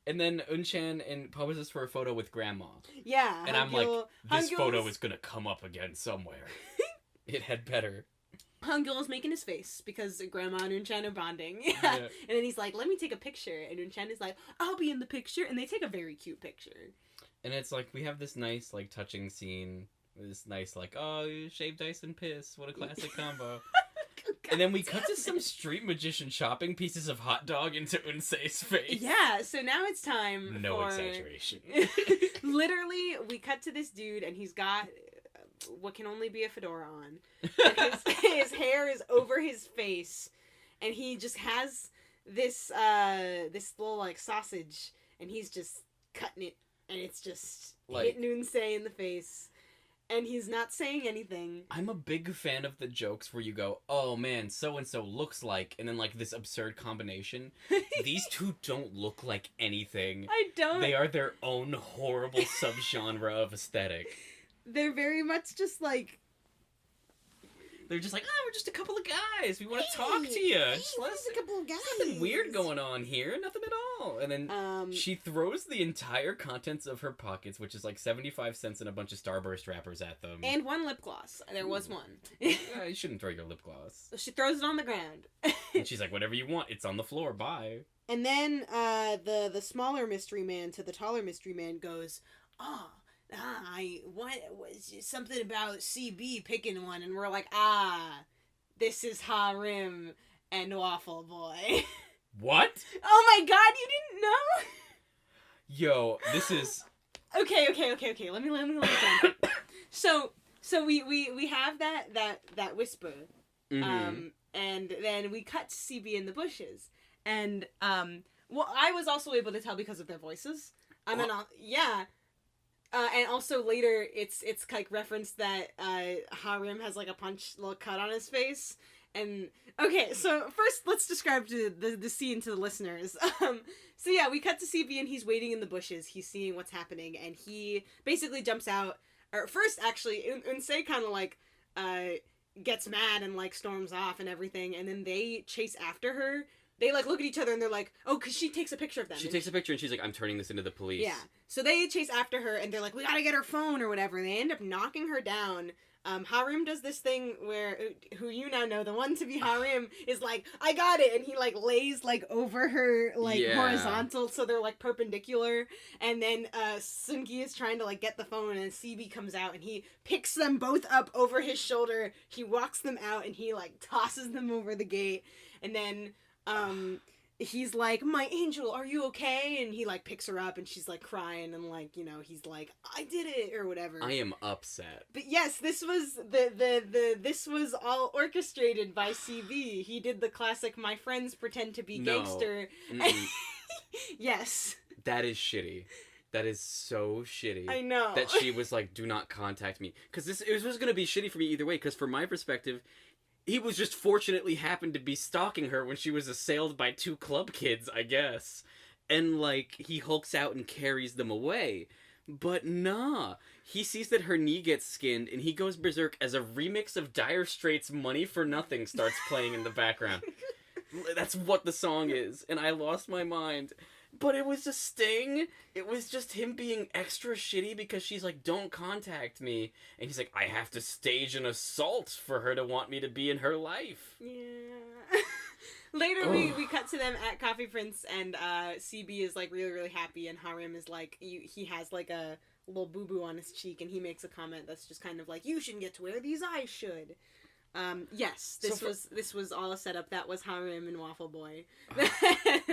And then Eun-chan poses for a photo with Grandma. Yeah. And I'm like, this photo is gonna come up again somewhere. It had better. Han Gyul is making his face because Grandma and Eun-chan are bonding. Yeah. And then he's like, let me take a picture. And Eun-chan is like, I'll be in the picture. And they take a very cute picture. And it's like, we have this nice, like, touching scene. This nice, like, oh, shaved ice and piss. What a classic combo. And then we cut to some street magician chopping pieces of hot dog into Unsei's face. Yeah, so now it's time No for... exaggeration. Literally, we cut to this dude, and he's got what can only be a fedora on. And his hair is over his face, and he just has this little, like, sausage, and he's just cutting it, and it's just like, hitting Unsei in the face. And he's not saying anything. I'm a big fan of the jokes where you go, oh man, so-and-so looks like, and then like this absurd combination. These two don't look like anything. I don't. They are their own horrible subgenre of aesthetic. They're very much just like... They're just like, we're just a couple of guys. We want to talk to you. Just a couple of guys. Nothing weird going on here. Nothing at all. And then she throws the entire contents of her pockets, which is like 75 cents and a bunch of Starburst wrappers at them. And one lip gloss. There was one. You shouldn't throw your lip gloss. So she throws it on the ground. And she's like, whatever you want. It's on the floor. Bye. And then the smaller mystery man to the taller mystery man goes, what was something about CB picking one, and we're like, this is Harim and Waffle Boy. What? Oh my god, you didn't know? Yo, this is... Okay, let me let it down. So we have that whisper, and then we cut to CB in the bushes, and well, I was also able to tell because of their voices. And also later, it's like referenced that Harim has like a little cut on his face. And okay, so first let's describe the scene to the listeners. So yeah, we cut to CB and he's waiting in the bushes. He's seeing what's happening, and he basically jumps out. Or first, actually, Unsei kind of like gets mad and like storms off and everything, and then they chase after her. They, like, look at each other and they're like, oh, because she takes a picture of them. She takes a picture and she's like, I'm turning this into the police. Yeah. So they chase after her and they're like, we gotta get her phone or whatever. And they end up knocking her down Harim does this thing where, who you now know, the one to be Harim, is like, I got it, and he, like, lays, like, over her, like, horizontal, so they're, like, perpendicular, and then, Sungi is trying to, like, get the phone, and CB comes out, and he picks them both up over his shoulder, he walks them out, and he, like, tosses them over the gate, and then, he's like, my angel, are you okay? And he, like, picks her up, and she's, like, crying, and, like, you know, he's like, I did it, or whatever. I am upset. But yes, this was this was all orchestrated by CB. He did the classic, my friends pretend to be gangster. Yes. That is shitty. That is so shitty. I know. That she was like, do not contact me. Because it was going to be shitty for me either way, because from my perspective, he was just fortunately happened to be stalking her when she was assailed by 2 club kids, I guess. And, like, he hulks out and carries them away. But nah. He sees that her knee gets skinned, and he goes berserk as a remix of Dire Straits' Money for Nothing starts playing in the background. That's what the song is. And I lost my mind. But it was a sting. It was just him being extra shitty because she's like, don't contact me. And he's like, I have to stage an assault for her to want me to be in her life. Yeah. Later, we cut to them at Coffee Prince, and CB is, like, really, really happy, and Harim is, like, he has, like, a little boo-boo on his cheek, and he makes a comment that's just kind of like, you shouldn't get to where these eyes should. Yes, this was all a setup. That was Harim and Waffle Boy.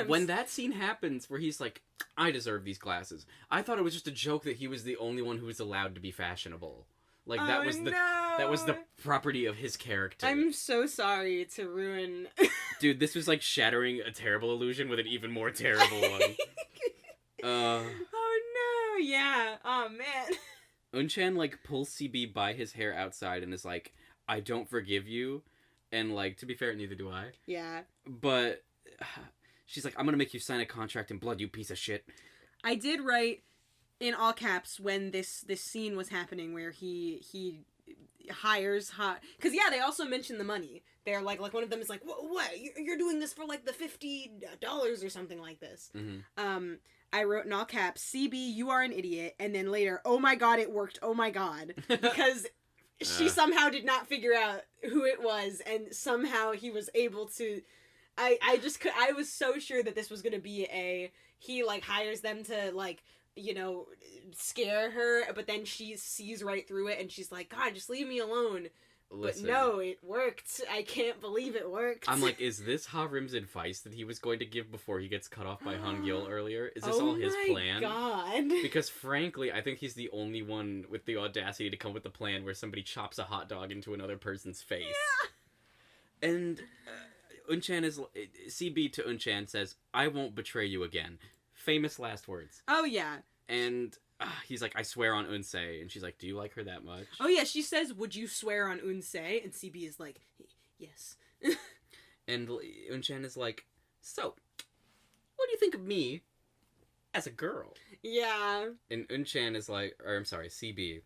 When that scene happens where he's like, I deserve these glasses, I thought it was just a joke that he was the only one who was allowed to be fashionable. Like, that was the property of his character. I'm so sorry to ruin... Dude, this was like shattering a terrible illusion with an even more terrible one. Oh no, yeah. Oh man. Unchan, like, pulls CB by his hair outside and is like, I don't forgive you. And, like, to be fair, neither do I. Yeah. But she's like, I'm gonna make you sign a contract in blood, you piece of shit. I did write in all caps when this scene was happening where he hires because yeah, they also mention the money. They're like one of them is like, what you're doing this for like the $50 or something like this. Mm-hmm. I wrote in all caps, CB, you are an idiot, and then later, oh my god, it worked, oh my god, because she somehow did not figure out who it was, and somehow he was able to. I was so sure that this was gonna be he like hires them to like, you know, scare her, but then she sees right through it, and she's like, God, just leave me alone. Listen, but no, it worked. I can't believe it worked. I'm like, is this Harim's advice that he was going to give before he gets cut off by Han Gyul earlier? Is this all his plan? Oh my god. Because frankly, I think he's the only one with the audacity to come with the plan where somebody chops a hot dog into another person's face. Yeah. And Unchan is... CB to Unchan says, I won't betray you again. Famous last words. Oh, yeah. And he's like, I swear on Unsay. And she's like, do you like her that much? Oh, yeah, she says, would you swear on Unsay? And CB is like, yes. And Unchan is like, so, what do you think of me as a girl? Yeah. And Unchan is like, or I'm sorry, CB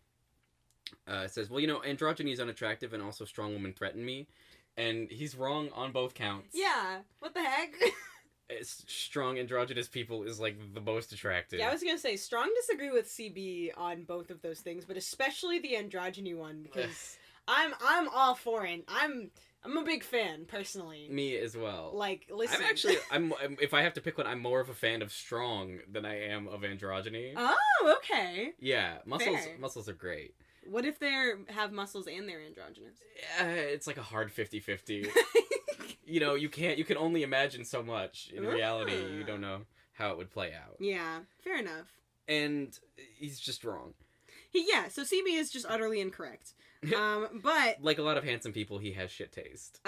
says, well, you know, androgyny is unattractive and also strong women threaten me. And he's wrong on both counts. Yeah, what the heck? Strong androgynous people is like the most attractive. Yeah, I was gonna say strong disagree with CB on both of those things, but especially the androgyny one because I'm all for it. I'm a big fan personally. Me as well. Like, listen, I'm if I have to pick one, I'm more of a fan of strong than I am of androgyny. Oh, okay. Yeah, muscles are great. What if they have muscles and they're androgynous? It's like a hard 50-50. You know, you can only imagine so much. In reality, you don't know how it would play out. Yeah, fair enough. And he's just wrong. So CB is just utterly incorrect. But like a lot of handsome people, he has shit taste.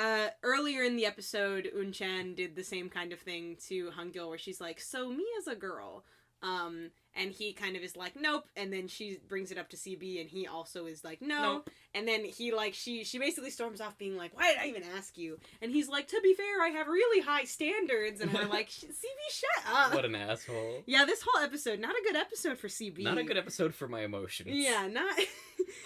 Earlier in the episode, Unchan did the same kind of thing to Han Gyul, where she's like, so me as a girl, and he kind of is like, nope, and then she brings it up to CB, and he also is like, no, nope. And then he, like, she basically storms off being like, why did I even ask you? And he's like, to be fair, I have really high standards, and we're like, CB, shut up. What an asshole. Yeah, this whole episode, not a good episode for CB. Not a good episode for my emotions. Yeah, not...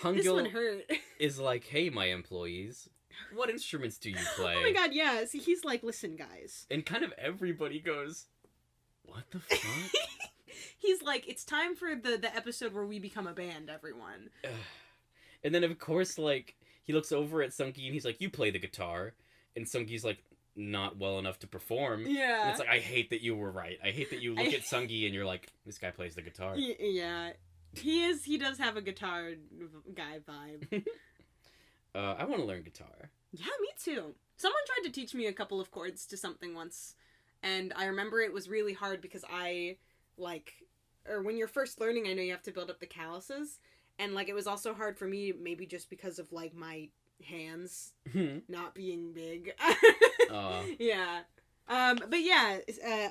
This one hurt. Is like, hey, my employees, what instruments do you play? Oh my god, yeah, he's like, listen, guys. And kind of everybody goes, what the fuck? He's like, it's time for the episode where we become a band, everyone. And then, of course, like, he looks over at Sungi and he's like, you play the guitar. And Sungi's like, not well enough to perform. Yeah. And it's like, I hate that you were right. I hate that you look at Sungi and you're like, this guy plays the guitar. Yeah. He does have a guitar guy vibe. I want to learn guitar. Yeah, me too. Someone tried to teach me a couple of chords to something once, and I remember it was really hard because or when you're first learning, I know you have to build up the calluses, and, like, it was also hard for me, maybe just because of, like, my hands not being big. Yeah. But yeah,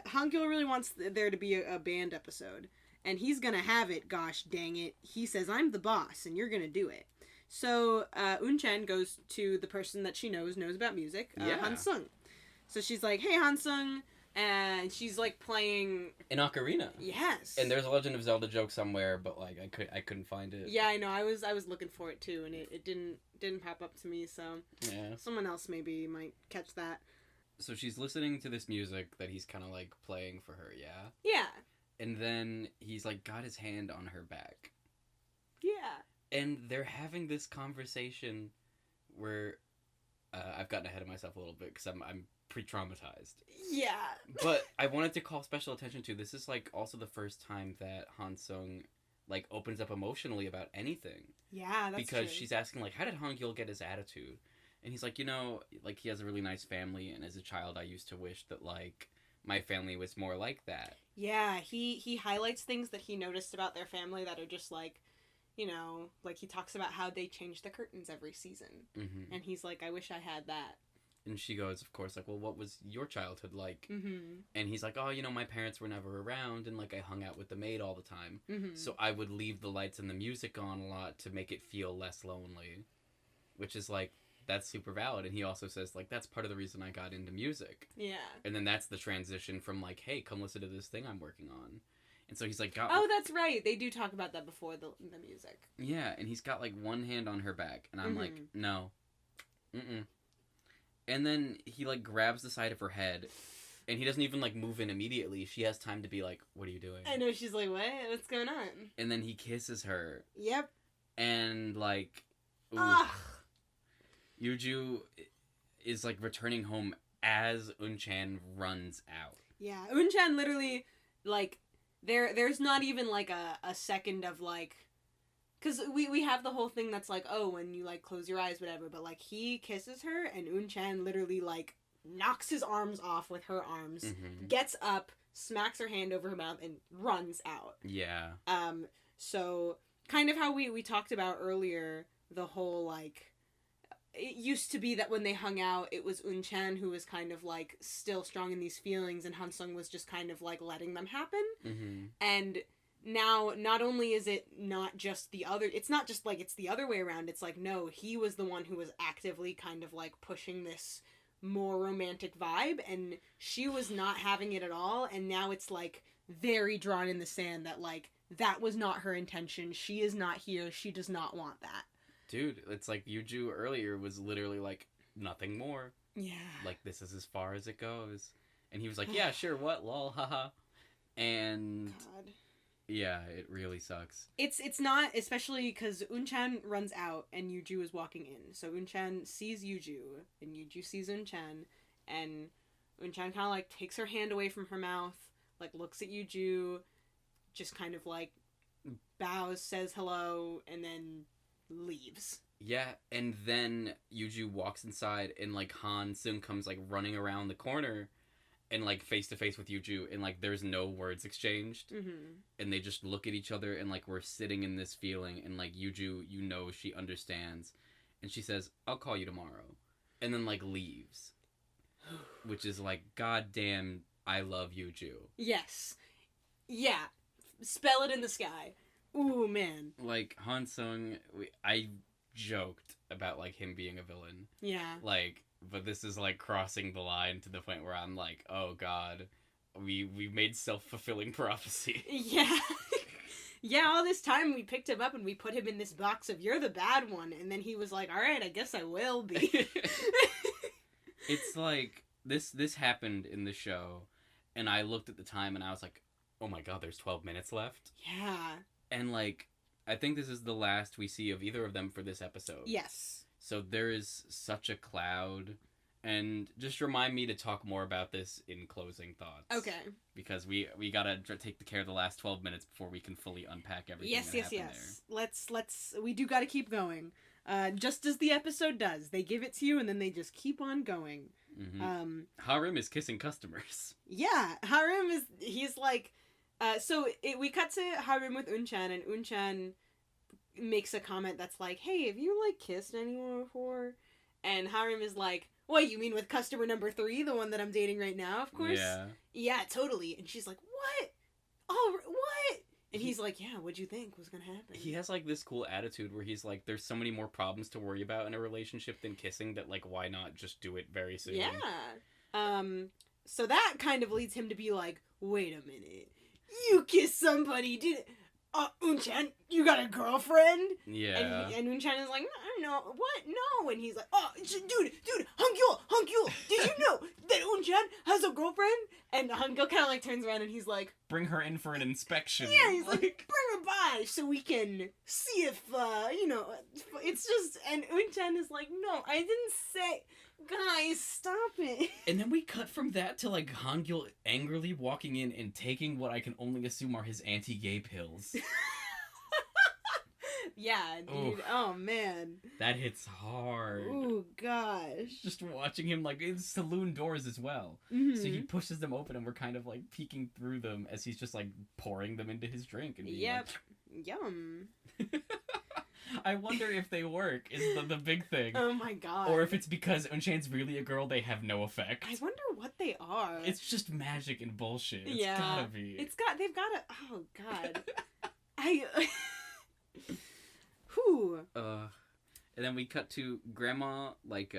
Han Gyul really wants there to be a band episode, and he's gonna have it, gosh dang it. He says, I'm the boss, and you're gonna do it. So, Un-chan goes to the person that she knows about music, Han Sung. So she's like, hey, Han Sung, and she's, like, playing... An ocarina. Yes. And there's a Legend of Zelda joke somewhere, but, like, I couldn't find it. Yeah, I know, I was looking for it, too, and it didn't pop up to me, so... Yeah. Someone else maybe might catch that. So she's listening to this music that he's kind of, like, playing for her, yeah? Yeah. And then he's, like, got his hand on her back. Yeah. And they're having this conversation where I've gotten ahead of myself a little bit because I'm pre-traumatized. Yeah. But I wanted to call special attention to, this is, like, also the first time that Han Sung, like, opens up emotionally about anything. Yeah, that's because true. she's asking, like, how did Han Gyul get his attitude? And he's like, you know, like, he has a really nice family, and as a child I used to wish that, like, my family was more like that. Yeah, he highlights things that he noticed about their family that are just, like, you know, like, he talks about how they change the curtains every season. Mm-hmm. And he's like, I wish I had that. And she goes, of course, like, well, what was your childhood like? Mm-hmm. And he's like, oh, you know, my parents were never around, and, like, I hung out with the maid all the time. Mm-hmm. So I would leave the lights and the music on a lot to make it feel less lonely. Which is, like, that's super valid. And he also says, like, that's part of the reason I got into music. Yeah. And then that's the transition from, like, hey, come listen to this thing I'm working on. And so he's like, oh, that's right. They do talk about that before the music. Yeah, and he's got, like, one hand on her back. And I'm like, no. Mm-mm. And then he, like, grabs the side of her head. And he doesn't even, like, move in immediately. She has time to be like, what are you doing? I know, she's like, what? What's going on? And then he kisses her. Yep. And, like, Ugh. Yuju is, like, returning home as Un-chan runs out. Yeah, Un-chan literally, like, there's not even, like, a second of, like... Because we have the whole thing that's like, oh, when you, like, close your eyes, whatever, but, like, he kisses her, and Un-chan literally, like, knocks his arms off with her arms, gets up, smacks her hand over her mouth, and runs out. Yeah. So, kind of how we talked about earlier, the whole, like... It used to be that when they hung out, it was Un-chan who was kind of, like, still strong in these feelings, and Han Sung was just kind of, like, letting them happen. Mm-hmm. And now, not only is it not just the other... It's not just, like, it's the other way around. It's like, no, he was the one who was actively kind of, like, pushing this more romantic vibe, and she was not having it at all, and now it's, like, very drawn in the sand that, like, that was not her intention. She is not here. She does not want that. Dude, it's like Yuju earlier was literally like, nothing more. Yeah. Like, this is as far as it goes. And he was like, yeah, sure, what, lol, haha. And... God. Yeah, it really sucks. It's not, especially because Un-chan runs out and Yuju is walking in. So Un-chan sees Yuju, and Yuju sees Un-chan, and Un-chan kind of, like, takes her hand away from her mouth, like, looks at Yuju, just kind of, like, bows, says hello, and then... leaves. Yeah, and then Yuju walks inside, and, like, Han Sung comes, like, running around the corner, and, like, face to face with Yuju, and, like, there's no words exchanged, and they just look at each other, and, like, we're sitting in this feeling, and, like, Yuju, you know, she understands, and she says, I'll call you tomorrow, and then, like, leaves, which is, like, goddamn, I love Yuju. Yes. Yeah. Spell it in the sky. Ooh, man. Like, Han Sung, I joked about, like, him being a villain. Yeah. Like, but this is, like, crossing the line to the point where I'm like, oh, God, we made self-fulfilling prophecy. Yeah. Yeah, all this time we picked him up and we put him in this box of, you're the bad one, and then he was like, alright, I guess I will be. It's like, this happened in the show, and I looked at the time and I was like, oh my God, there's 12 minutes left? Yeah. And, like, I think this is the last we see of either of them for this episode. Yes. So there is such a cloud. And just remind me to talk more about this in closing thoughts. Okay. Because we gotta take the care of the last 12 minutes before we can fully unpack everything Yes, that yes, happened yes. Let's we do gotta keep going. Just as the episode does. They give it to you and then they just keep on going. there. Mm-hmm. Harem is kissing customers. Yeah, he's like, we cut to Harem with Unchan, and Unchan makes a comment that's like, hey, have you, like, kissed anyone before? And Harem is like, what, you mean with customer number 3, the one that I'm dating right now, of course? Yeah. Yeah, totally. And she's like, what? Oh, what? And he's like, yeah, what'd you think was gonna happen? He has, like, this cool attitude where he's like, there's so many more problems to worry about in a relationship than kissing that, like, why not just do it very soon? Yeah. So that kind of leads him to be like, wait a minute. You kissed somebody, Unchan, you got a girlfriend? Yeah. And Unchan is like, no, what? No. And he's like, oh, dude, Han Gyul, did you know that Unchan has a girlfriend? And Han Gyul kind of like turns around and he's like, bring her in for an inspection. yeah, he's like, bring her by so we can see if, it's just, and Unchan is like, no, I didn't say, guys, stop it. And then we cut from that to, like, Han Gyul angrily walking in and taking what I can only assume are his anti-gay pills. Yeah, dude. Oof. Oh, man. That hits hard. Oh, gosh. Just watching him, like, in saloon doors as well. Mm-hmm. So he pushes them open and we're kind of, like, peeking through them as he's just, like, pouring them into his drink. And being Yep. Yum. like... I wonder if they work, is the big thing. Oh, my God. Or if it's because Unchan's really a girl, they have no effect. I wonder what they are. It's just magic and bullshit. It's Yeah. gotta be. They've gotta, oh, God. Whew. And then we cut to Grandma, like,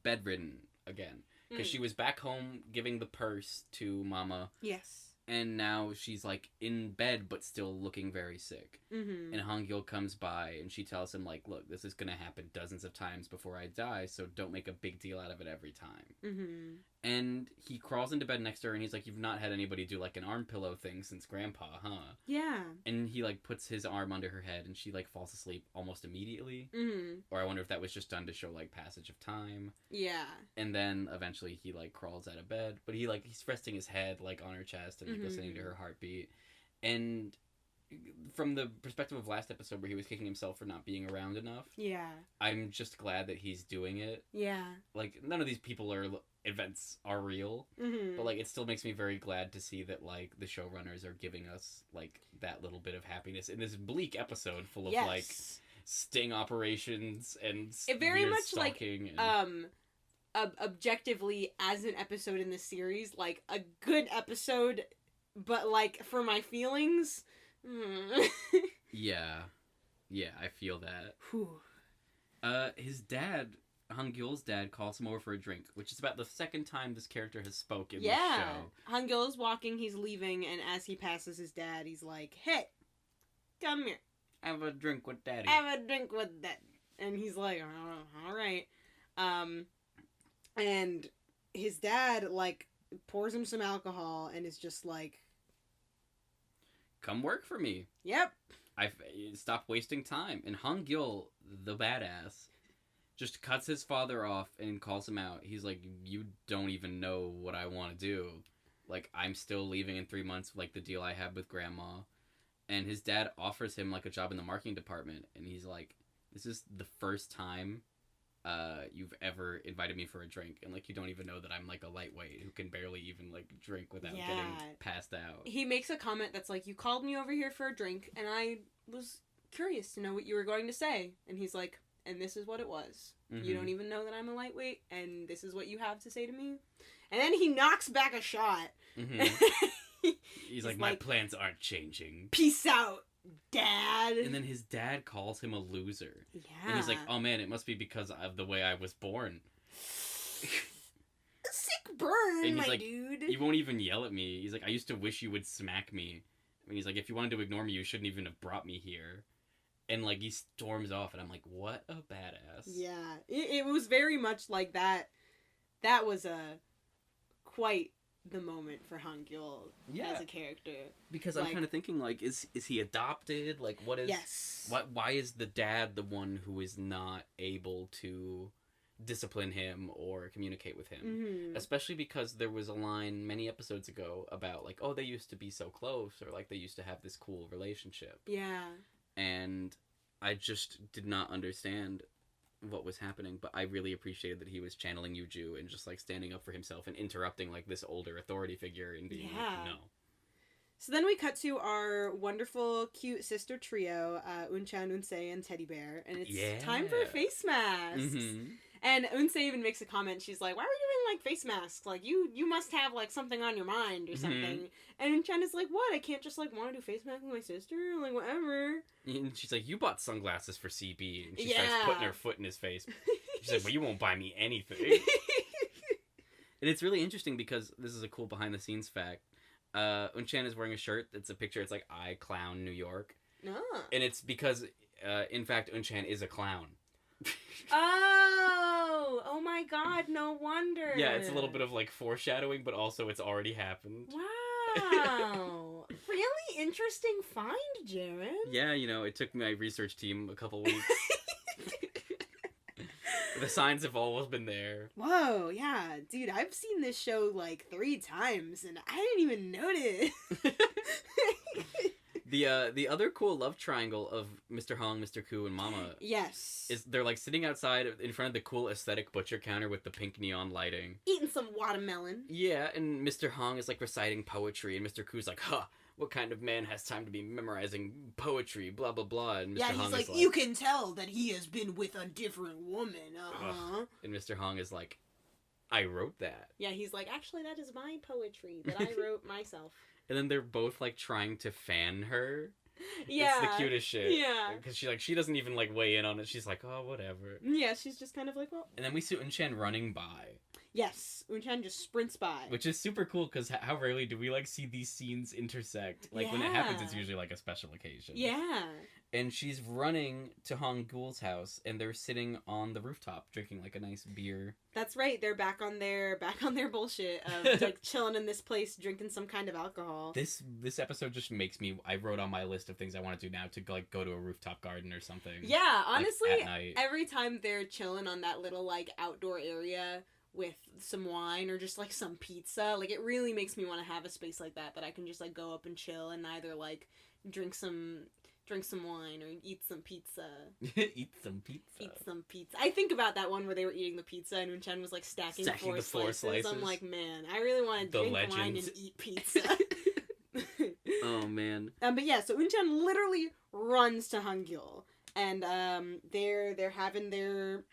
bedridden again. Because she was back home giving the purse to Mama. Yes. And now she's, like, in bed, but still looking very sick. Mm-hmm. And Han Gyul comes by, and she tells him, like, look, this is gonna happen dozens of times before I die, so don't make a big deal out of it every time. Mm-hmm. And he crawls into bed next to her, and he's like, you've not had anybody do, like, an arm pillow thing since Grandpa, huh? Yeah. And he, like, puts his arm under her head, and she, like, falls asleep almost immediately. Mm-hmm. Or I wonder if that was just done to show, like, passage of time. Yeah. And then eventually he, like, crawls out of bed, but he's resting his head, like, on her chest and, like, listening to her heartbeat. And from the perspective of last episode where he was kicking himself for not being around enough, Yeah. I'm just glad that he's doing it. Yeah. Like, none of these events are real, Mm-hmm. but, like, it still makes me very glad to see that, like, the showrunners are giving us, like, that little bit of happiness in this bleak episode full of, like, sting operations and it very weird much stalking and... objectively as an episode in the series, like a good episode, but like for my feelings, yeah, I feel that. Whew. His dad, Han Gyul's dad, calls him over for a drink, which is about the second time this character has spoken in this show. Han Gyul is walking, he's leaving, and as he passes his dad, he's like, hey, come here. Have a drink with Daddy. Have a drink with that. And he's like, oh, all right. And his dad, like, pours him some alcohol and is just like, come work for me. yep. Stop wasting time. And Han Gyul, the badass, just cuts his father off and calls him out. He's like, you don't even know what I want to do. Like, I'm still leaving in 3 months, like the deal I had with Grandma. And his dad offers him, like, a job in the marketing department. And he's like, this is the first time you've ever invited me for a drink. And, like, you don't even know that I'm, like, a lightweight who can barely even, like, drink without getting passed out. He makes a comment that's like, you called me over here for a drink, and I was curious to know what you were going to say. And he's like, and this is what it was. Mm-hmm. You don't even know that I'm a lightweight, and this is what you have to say to me? And then he knocks back a shot. Mm-hmm. He's like, my plans aren't changing. Peace out, Dad. And then his dad calls him a loser. Yeah. And he's like, oh man, it must be because of the way I was born. Sick burn, and he's like, dude. You won't even yell at me. He's like, I used to wish you would smack me. And he's like, if you wanted to ignore me, you shouldn't even have brought me here. And, like, he storms off, and I'm like, what a badass. Yeah. It was very much like that. That was a quite the moment for Han Gyul Yeah. as a character. Because I'm Like- kind of thinking, like, is he adopted? Like, what is... Yes. Why is the dad the one who is not able to discipline him or communicate with him? Mm-hmm. Especially because there was a line many episodes ago about, like, oh, they used to be so close, or, like, they used to have this cool relationship. Yeah. And I just did not understand what was happening, but I really appreciated that he was channeling Yuju and just, like, standing up for himself and interrupting, like, this older authority figure and being Yeah. like, no. So then we cut to our wonderful, cute sister trio, Unchan, Unsei, and Teddy Bear, and it's time for Yeah. face masks. Mm-hmm. And Unsei even makes a comment. She's like, "Why are we doing like face masks? Like you must have like something on your mind or something." And Unchan is like, "What? I can't just like want to do face masks with my sister? Like whatever." And she's like, you bought sunglasses for CB, and she Yeah. starts putting her foot in his face. She's like, well, you won't buy me anything. And it's really interesting because this is a cool behind-the-scenes fact. Unchan is wearing a shirt that's a picture. It's like, I Clown New York. No. And it's because, in fact, Unchan is a clown. Oh my God! No wonder. Yeah, it's a little bit of, like, foreshadowing, but also it's already happened. Wow. Really interesting find, Jeron. Yeah, you know, it took my research team a couple weeks. The signs have always been there. Whoa, yeah, dude, I've seen this show like 3 times and I didn't even notice. The other cool love triangle of Mr. Hong, Mr. Koo, and Mama Yes. is they're like sitting outside in front of the cool aesthetic butcher counter with the pink neon lighting. Eating some watermelon. Yeah, and Mr. Hong is like reciting poetry, and Mr. Koo's like, huh, what kind of man has time to be memorizing poetry, blah blah blah, and Mr. Yeah, Hong he's is like, you can tell that he has been with a different woman, uh-huh. and Mr. Hong is like, I wrote that. Yeah, he's like, actually, that is my poetry that I wrote myself. And then they're both like trying to fan her. Yeah. It's the cutest shit. Yeah. Because she doesn't even like weigh in on it. She's like, oh, whatever. Yeah, she's just kind of like, well. And then we see Unchan running by. Yes, Unchan just sprints by. Which is super cool because how rarely do we like see these scenes intersect? Like when it happens, it's usually like a special occasion. Yeah. And she's running to Han Gyul's house, and they're sitting on the rooftop drinking like a nice beer. That's right. They're back on their bullshit of like chilling in this place, drinking some kind of alcohol. This episode just makes me. I wrote on my list of things I want to do now to like go to a rooftop garden or something. Yeah, honestly, like, at night. every time they're chilling on that little like outdoor ame with some wine or just like some pizza, like it really makes me want to have a space like that I can just like go up and chill and either like drink some wine or eat some pizza. Eat some pizza. Eat some pizza. I think about that one where they were eating the pizza and Unchan was like stacking the four four slices. I'm like, man, I really want to The drink wine legend. and eat pizza. Oh man. But yeah, so Unchan literally runs to Han Gyul, and they're having their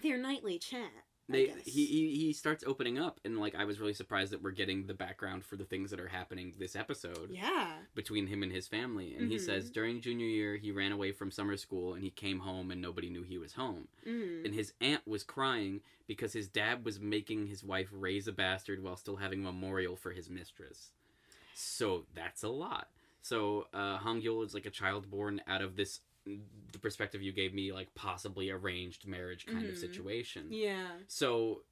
nightly chat. He starts opening up, and like I was really surprised that we're getting the background for the things that are happening this episode. Yeah. Between him and his family, and he says during junior year he ran away from summer school and he came home and nobody knew he was home. And his aunt was crying because his dad was making his wife raise a bastard while still having a memorial for his mistress. So that's a lot. So Han Gyul is like a child born out of this, the perspective you gave me, like possibly arranged marriage kind of situation. Yeah. So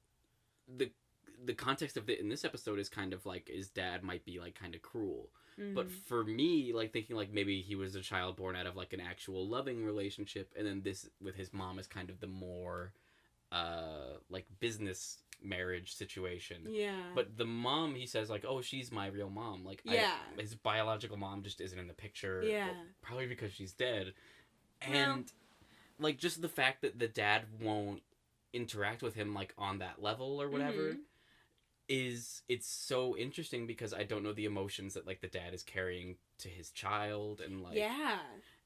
the context of in this episode is kind of like his dad might be like kind of cruel. But for me, like thinking like maybe he was a child born out of like an actual loving relationship, and then this with his mom is kind of the more like business marriage situation. Yeah. But the mom, he says like, oh, she's my real mom. Like, yeah. His biological mom just isn't in the picture. Yeah. Well, probably because she's dead. Well, And like just the fact that the dad won't interact with him like on that level or whatever it's so interesting because I don't know the emotions that like the dad is carrying to his child, and like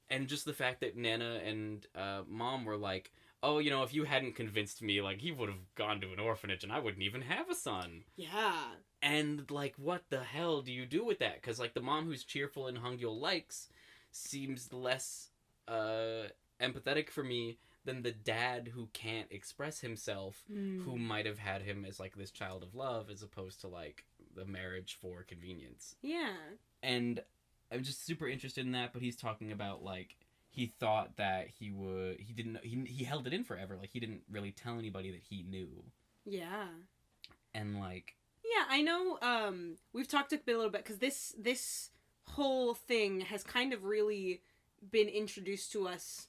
and just the fact that Nana and mom were like, oh, you know, if you hadn't convinced me, like he would have gone to an orphanage and I wouldn't even have a son. Yeah. And like what the hell do you do with that? Because like the mom who's cheerful and Han Gyul likes seems less empathetic for me than the dad who can't express himself, who might have had him as like this child of love as opposed to like the marriage for convenience. Yeah. And I'm just super interested in that, but he's talking about like he thought that he held it in forever, like he didn't really tell anybody that he knew. Yeah. And like Yeah, I know. We've talked a little bit because this whole thing has kind of really been introduced to us.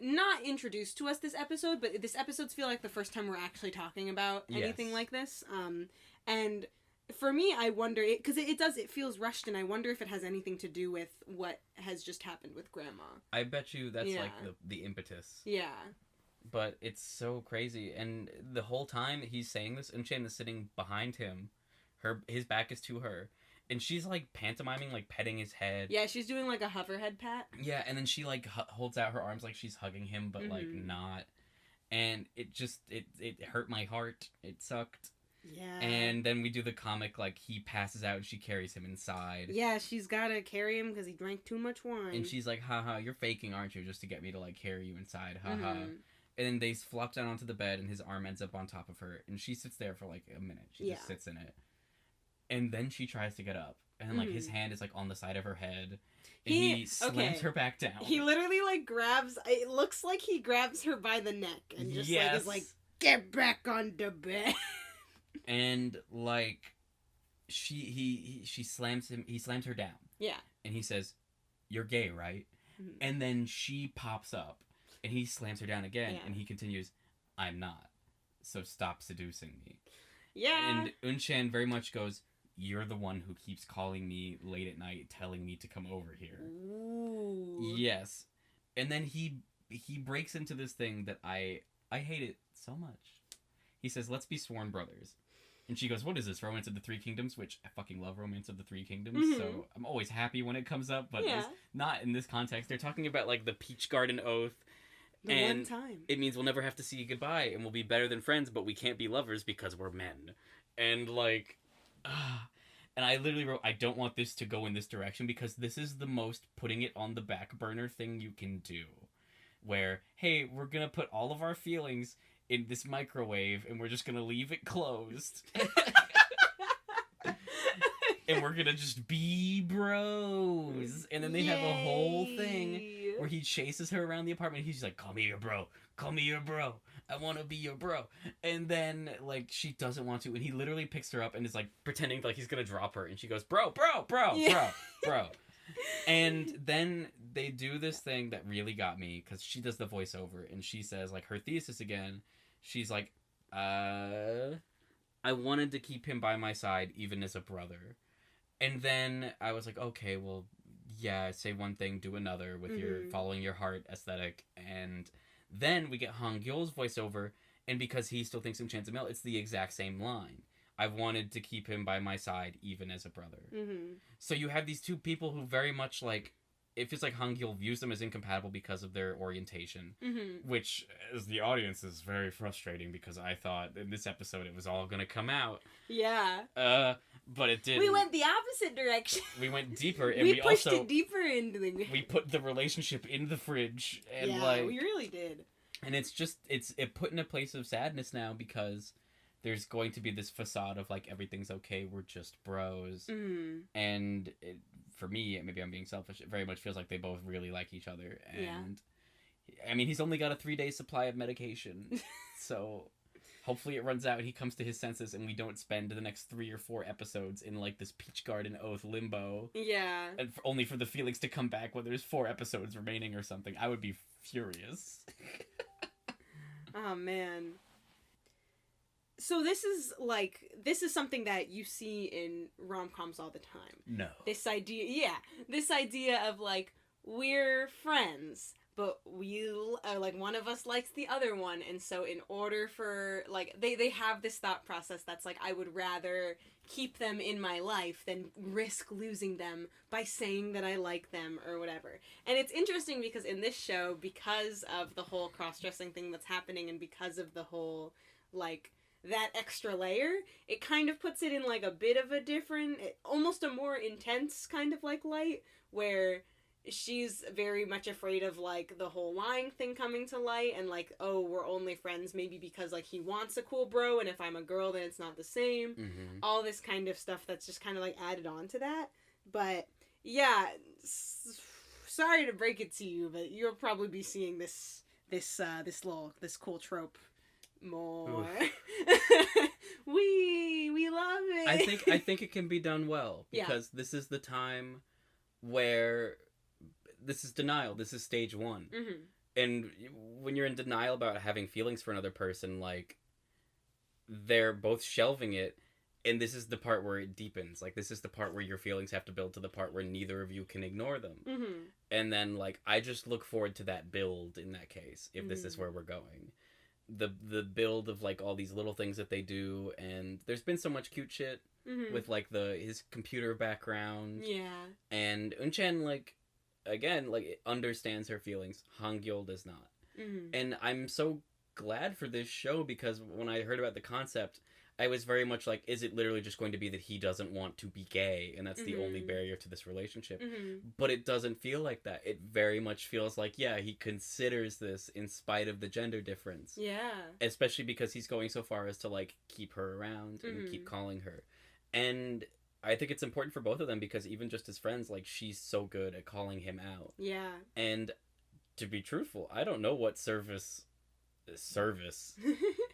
Not introduced to us this episode, but this episodes feel like the first time we're actually talking about anything like this. And for me, I wonder because it feels rushed, and I wonder if it has anything to do with what has just happened with Grandma. I bet you that's like the impetus. Yeah. But it's so crazy, and the whole time he's saying this, Unshan is sitting behind him. His back is to her, and she's like pantomiming, like petting his head. Yeah, she's doing like a hover head pat. Yeah, and then she like holds out her arms like she's hugging him, but like not. And it just it hurt my heart. It sucked. Yeah. And then we do the comic like he passes out and she carries him inside. Yeah, she's gotta carry him because he drank too much wine. And she's like, haha, you're faking, aren't you, just to get me to like carry you inside, haha. And then they flop down onto the bed, and his arm ends up on top of her, and she sits there for like a minute. She just sits in it, and then she tries to get up, and like his hand is like on the side of her head, and he slams her back down. He literally like grabs. It looks like he grabs her by the neck and just like is like, get back on the bed. And like, she slams him. He slams her down. Yeah. And he says, "You're gay, right?" And then she pops up. And he slams her down again, and he continues, "I'm not. So stop seducing me." Yeah. And Unshan very much goes, "You're the one who keeps calling me late at night, telling me to come over here." Ooh. Yes. And then he breaks into this thing that I hate it so much. He says, "Let's be sworn brothers." And she goes, "What is this, Romance of the Three Kingdoms?" Which I fucking love Romance of the Three Kingdoms, so I'm always happy when it comes up, but it's not in this context. They're talking about like the Peach Garden Oath. One time. It means we'll never have to see you goodbye, and we'll be better than friends, but we can't be lovers because we're men. And like, and I literally wrote, I don't want this to go in this direction because this is the most putting it on the back burner thing you can do. Where, hey, we're gonna put all of our feelings in this microwave, and we're just gonna leave it closed. And we're gonna just be bros. And then they have a whole thing where he chases her around the apartment. He's like, "Call me your bro. Call me your bro. I want to be your bro." And then, like, she doesn't want to. And he literally picks her up and is, like, pretending like he's going to drop her. And she goes, bro. And then they do this thing that really got me. Because she does the voiceover. And she says, like, her thesis again. She's like, I wanted to keep him by my side even as a brother. And then I was like, okay, well, yeah, say one thing, do another with your following your heart aesthetic. And then we get Han Gyul's voiceover, and because he still thinks Unshan's a male, it's the exact same line. I wanted to keep him by my side even as a brother. So you have these two people who very much like, it feels like Han Gyul views them as incompatible because of their orientation, which, as the audience, is very frustrating because I thought in this episode it was all going to come out. Yeah. But it didn't. We went the opposite direction. We went deeper, and we pushed it deeper into the... We put the relationship in the fridge, and we really did. And it's just, it put in a place of sadness now because there's going to be this facade of like, everything's okay, we're just bros. And for me, maybe I'm being selfish, it very much feels like they both really like each other. And I mean, he's only got a 3-day supply of medication. So hopefully it runs out and he comes to his senses and we don't spend the next 3 or 4 episodes in like this Peach Garden Oath limbo. Yeah. And only for the feelings to come back when there's 4 episodes remaining or something. I would be furious. Oh, man. So this is something that you see in rom-coms all the time. No. This idea of like, we're friends, but like one of us likes the other one, and so in order for like they have this thought process that's like, I would rather keep them in my life than risk losing them by saying that I like them or whatever. And it's interesting because in this show, because of the whole cross-dressing thing that's happening and because of the whole like that extra layer, it kind of puts it in like a bit of a different, almost a more intense kind of like light, where she's very much afraid of like the whole lying thing coming to light and like, oh, we're only friends maybe because like he wants a cool bro, and if I'm a girl then it's not the same. All this kind of stuff that's just kind of like added on to that. But yeah, sorry to break it to you, but you'll probably be seeing this cool trope more. We love I think it can be done well, because this is the time where this is denial. This is stage 1. Mm-hmm. And when you're in denial about having feelings for another person, like, they're both shelving it, and this is the part where it deepens. Like, this is the part where your feelings have to build to the part where neither of you can ignore them. Mm-hmm. And then, like, I just look forward to that build in that case, if this is where we're going. The build of, like, all these little things that they do, and there's been so much cute shit with, like, his computer background. Yeah. And Unchan, like, again, like, understands her feelings. Han Gyul does not. Mm-hmm. And I'm so glad for this show, because when I heard about the concept, I was very much like, is it literally just going to be that he doesn't want to be gay, and that's the only barrier to this relationship? But it doesn't feel like that. It very much feels like, yeah, he considers this in spite of the gender difference. Yeah. Especially because he's going so far as to, like, keep her around and keep calling her. And I think it's important for both of them, because even just as friends, like, she's so good at calling him out. Yeah. And to be truthful, I don't know what service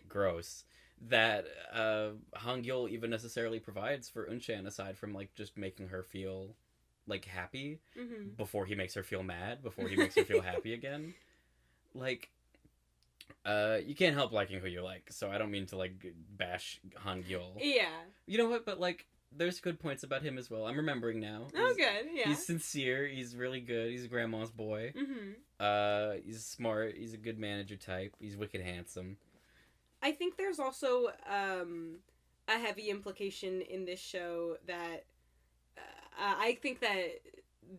gross that Han Gyul even necessarily provides for Unchan, aside from, like, just making her feel, like, happy before he makes her feel mad, before he makes her feel happy again. Like, you can't help liking who you like, so I don't mean to, like, bash Han Gyul. Yeah. You know what, but, like, there's good points about him as well. I'm remembering now. Oh, good, yeah. He's sincere, he's really good, he's grandma's boy. He's smart, he's a good manager type, he's wicked handsome. I think there's also a heavy implication in this show that I think that,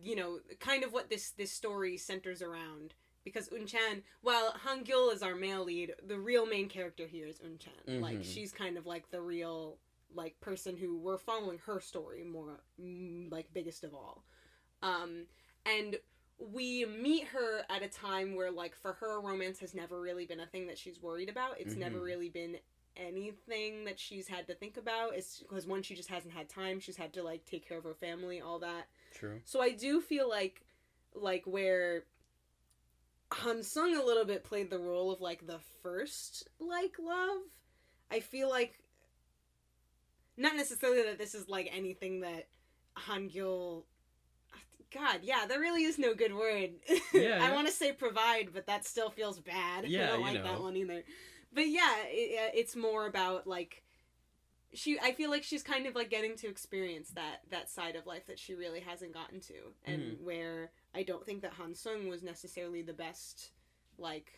you know, kind of what this story centers around. Because Unchan, while Han Gyul is our male lead, the real main character here is Unchan. Like, she's kind of like the real, like, person who we're following her story more, like, biggest of all. And we meet her at a time where, like, for her, romance has never really been a thing that she's worried about. It's never really been anything that she's had to think about. It's because, one, she just hasn't had time. She's had to, like, take care of her family, all that. True. So I do feel like where Han Sung a little bit played the role of, like, the first, like, love, I feel like, not necessarily that this is, like, anything that Han Gyul... God, yeah, there really is no good word. Yeah, I want to say provide, but that still feels bad. Yeah, I don't like that one either. But yeah, it's more about, like, I feel like she's kind of, like, getting to experience that side of life that she really hasn't gotten to. And where I don't think that Han Sung was necessarily the best, like,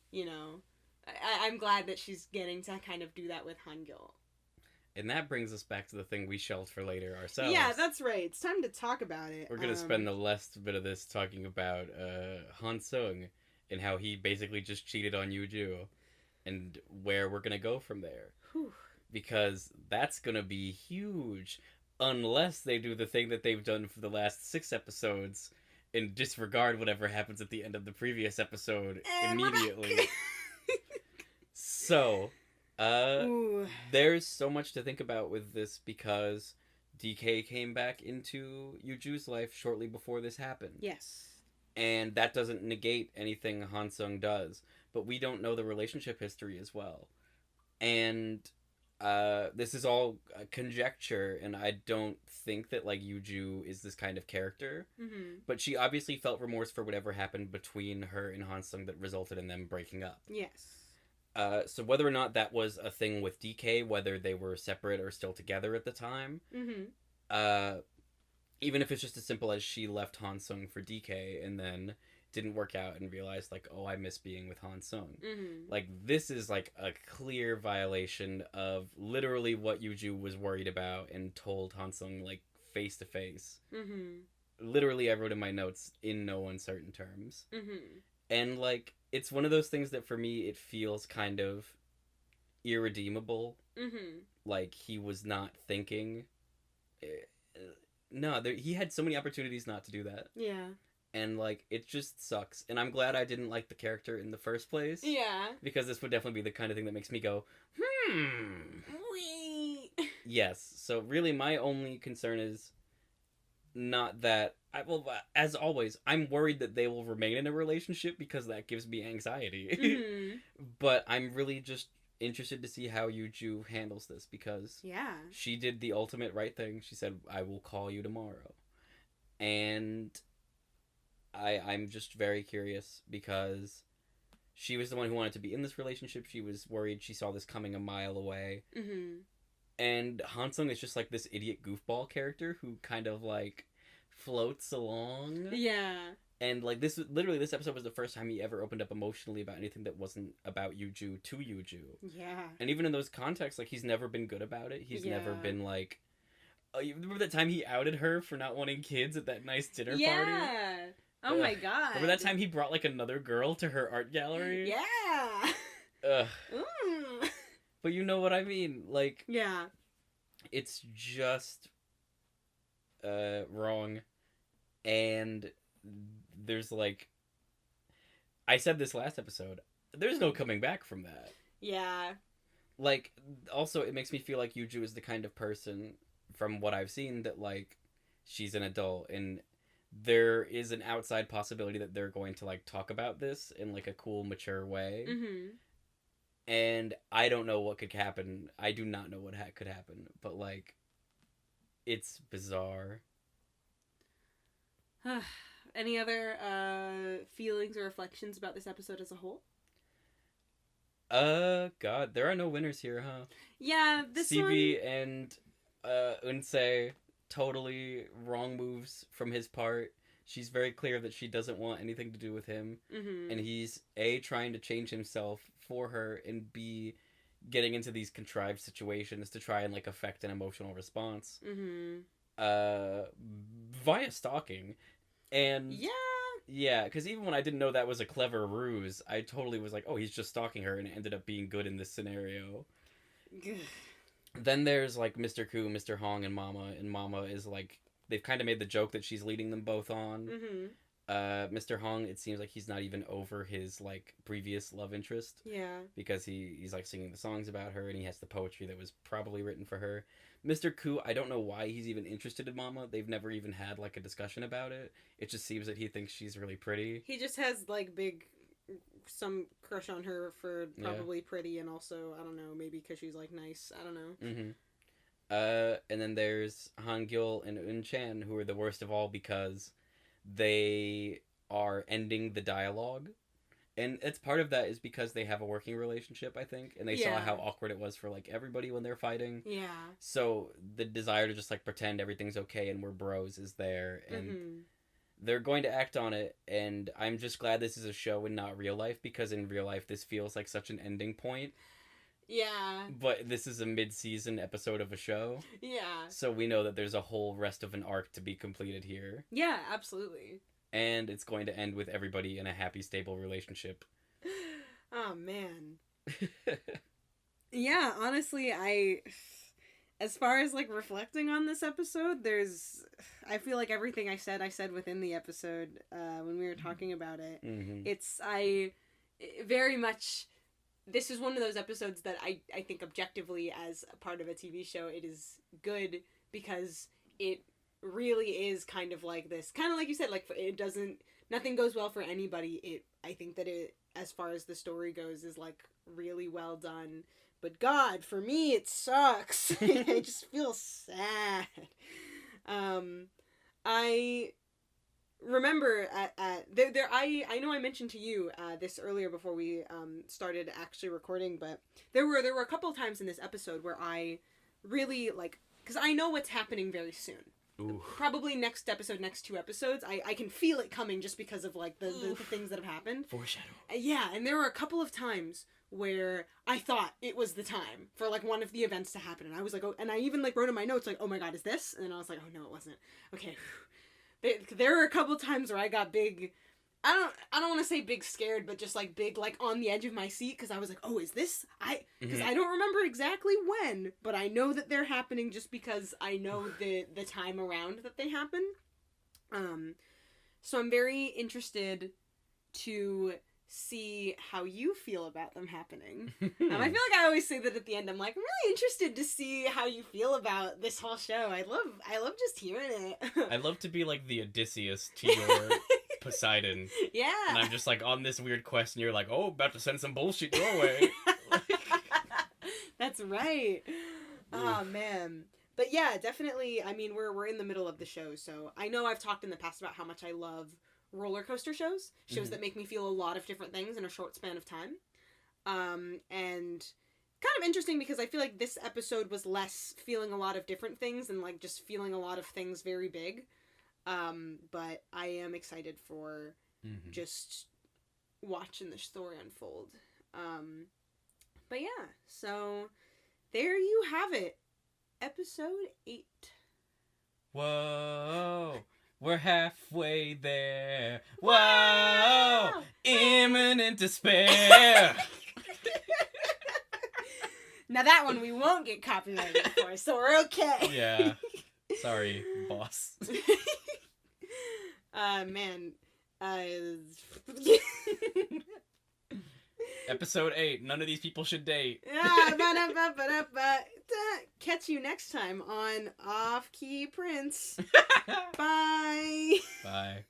you know... I'm glad that she's getting to kind of do that with Han Gyul. And that brings us back to the thing we shelved for later ourselves. Yeah, that's right. It's time to talk about it. We're going to spend the last bit of this talking about Han Sung and how he basically just cheated on Yoo-joo, and where we're going to go from there. Whew. Because that's going to be huge, unless they do the thing that they've done for the last 6 episodes and disregard whatever happens at the end of the previous episode immediately. So... there's so much to think about with this, because DK came back into Yoo-joo's life shortly before this happened. Yes. And that doesn't negate anything Han Sung does, but we don't know the relationship history as well. And this is all conjecture, and I don't think that, like, Yoo-joo is this kind of character. But she obviously felt remorse for whatever happened between her and Han Sung that resulted in them breaking up. Yes. So whether or not that was a thing with DK, whether they were separate or still together at the time, even if it's just as simple as she left Han Sung for DK and then didn't work out and realized, like, oh, I miss being with Han Sung. Like, this is, like, a clear violation of literally what Yoo-joo was worried about and told Han Sung, like, face to face. Literally, I wrote in my notes, in no uncertain terms. And, like, it's one of those things that, for me, it feels kind of irredeemable. Like, he was not thinking. No, he had so many opportunities not to do that. Yeah. And, like, it just sucks. And I'm glad I didn't like the character in the first place. Yeah. Because this would definitely be the kind of thing that makes me go, Wait. Yes. So, really, my only concern is not that... as always, I'm worried that they will remain in a relationship because that gives me anxiety. But I'm really just interested to see how Yuju handles this, because Yeah. she did the ultimate right thing. She said, I will call you tomorrow. And I'm just very curious, because she was the one who wanted to be in this relationship. She was worried. She saw this coming a mile away. Mm-hmm. And Hansung is just like this idiot goofball character who kind of like floats along. Yeah. And like this episode was the first time he ever opened up emotionally about anything that wasn't about Yuju to Yuju. Yeah. And even in those contexts, like, he's never been good about it. He's never Yeah. been like, oh, you remember that time he outed her for not wanting kids at that nice dinner party? Yeah. Oh my god. Remember that time he brought like another girl to her art gallery? Yeah. Ugh. Mm. But you know what I mean? Like, Yeah. it's just wrong. And there's like, I said this last episode, there's no coming back from that. Yeah. Like, also, it makes me feel like Yuju is the kind of person, from what I've seen, that like, she's an adult, and there is an outside possibility that they're going to like talk about this in like a cool, mature way. Mm-hmm. And I don't know what could happen. I do not know what could happen. But, like, it's bizarre. Any other feelings or reflections about this episode as a whole? God, there are no winners here, huh? Yeah, this CB and Unsei, totally wrong moves from his part. She's very clear that she doesn't want anything to do with him. Mm-hmm. And he's, A, trying to change himself for her, and B, getting into these contrived situations to try and, like, affect an emotional response. Mm-hmm. Via stalking. And... Yeah. Yeah, because even when I didn't know that was a clever ruse, I totally was like, oh, he's just stalking her, and it ended up being good in this scenario. Then there's, like, Mr. Ku, Mr. Hong, and Mama is, like, they've kind of made the joke that she's leading them both on. Mm-hmm. Mr. Hong, it seems like he's not even over his, like, previous love interest. Yeah. Because he's, like, singing the songs about her, and he has the poetry that was probably written for her. Mr. Ku, I don't know why he's even interested in Mama. They've never even had, like, a discussion about it. It just seems that he thinks she's really pretty. He just has, like, some crush on her for probably pretty, and also, I don't know, maybe because she's, like, nice. I don't know. Mm-hmm. And then there's Han Gyul and Un Chan, who are the worst of all because they are ending the dialogue. And it's part of that is because they have a working relationship, I think. And they saw how awkward it was for, like, everybody when they're fighting. Yeah. So the desire to just, like, pretend everything's okay and we're bros is there. And they're going to act on it. And I'm just glad this is a show and not real life, because in real life this feels like such an ending point. Yeah. But this is a mid-season episode of a show. Yeah. So we know that there's a whole rest of an arc to be completed here. Yeah, absolutely. And it's going to end with everybody in a happy, stable relationship. Oh, man. Yeah, honestly, as far as, like, reflecting on this episode, I feel like everything I said within the episode, when we were talking about it. Mm-hmm. Very much, this is one of those episodes that I think objectively, as a part of a TV show, it is good, because it really is kind of like this, kind of like you said, like, nothing goes well for anybody. I think that it, as far as the story goes, is, like, really well done. But God, for me, it sucks. I just feel sad. I remember I know I mentioned to you this earlier before we started actually recording, but there were a couple of times in this episode where I really, like, because I know what's happening very soon. Ooh. Probably next episode, next 2 episodes. I can feel it coming just because of, like, the things that have happened. Foreshadow. Yeah, and there were a couple of times where I thought it was the time for, like, one of the events to happen, and I was like, oh, and I even, like, wrote in my notes, like, oh my god, is this? And then I was like, oh no, it wasn't. Okay. There were a couple times where I got big, I don't want to say big scared, but just, like, big, like, on the edge of my seat, because I was like, oh, is this? Because I don't remember exactly when, but I know that they're happening just because I know the time around that they happen. So I'm very interested to see how you feel about them happening. I feel like I always say that at the end. I'm like, I'm really interested to see how you feel about this whole show. I love just hearing it. I love to be like the Odysseus to your Poseidon. Yeah. And I'm just like on this weird quest, and you're like, oh, about to send some bullshit your way. That's right. Oh, man. But yeah, definitely, I mean, we're in the middle of the show, so I know I've talked in the past about how much I love roller coaster shows that make me feel a lot of different things in a short span of time. And kind of interesting because I feel like this episode was less feeling a lot of different things and like just feeling a lot of things very big. But I am excited for just watching the story unfold. But yeah, so there you have it. Episode 8. Whoa, we're halfway there. Whoa, imminent despair. Now that one we won't get copyrighted for, so we're okay. Yeah. Sorry, boss. Man. Episode 8. None of these people should date. Catch you next time on Off Key Prince. Bye. Bye.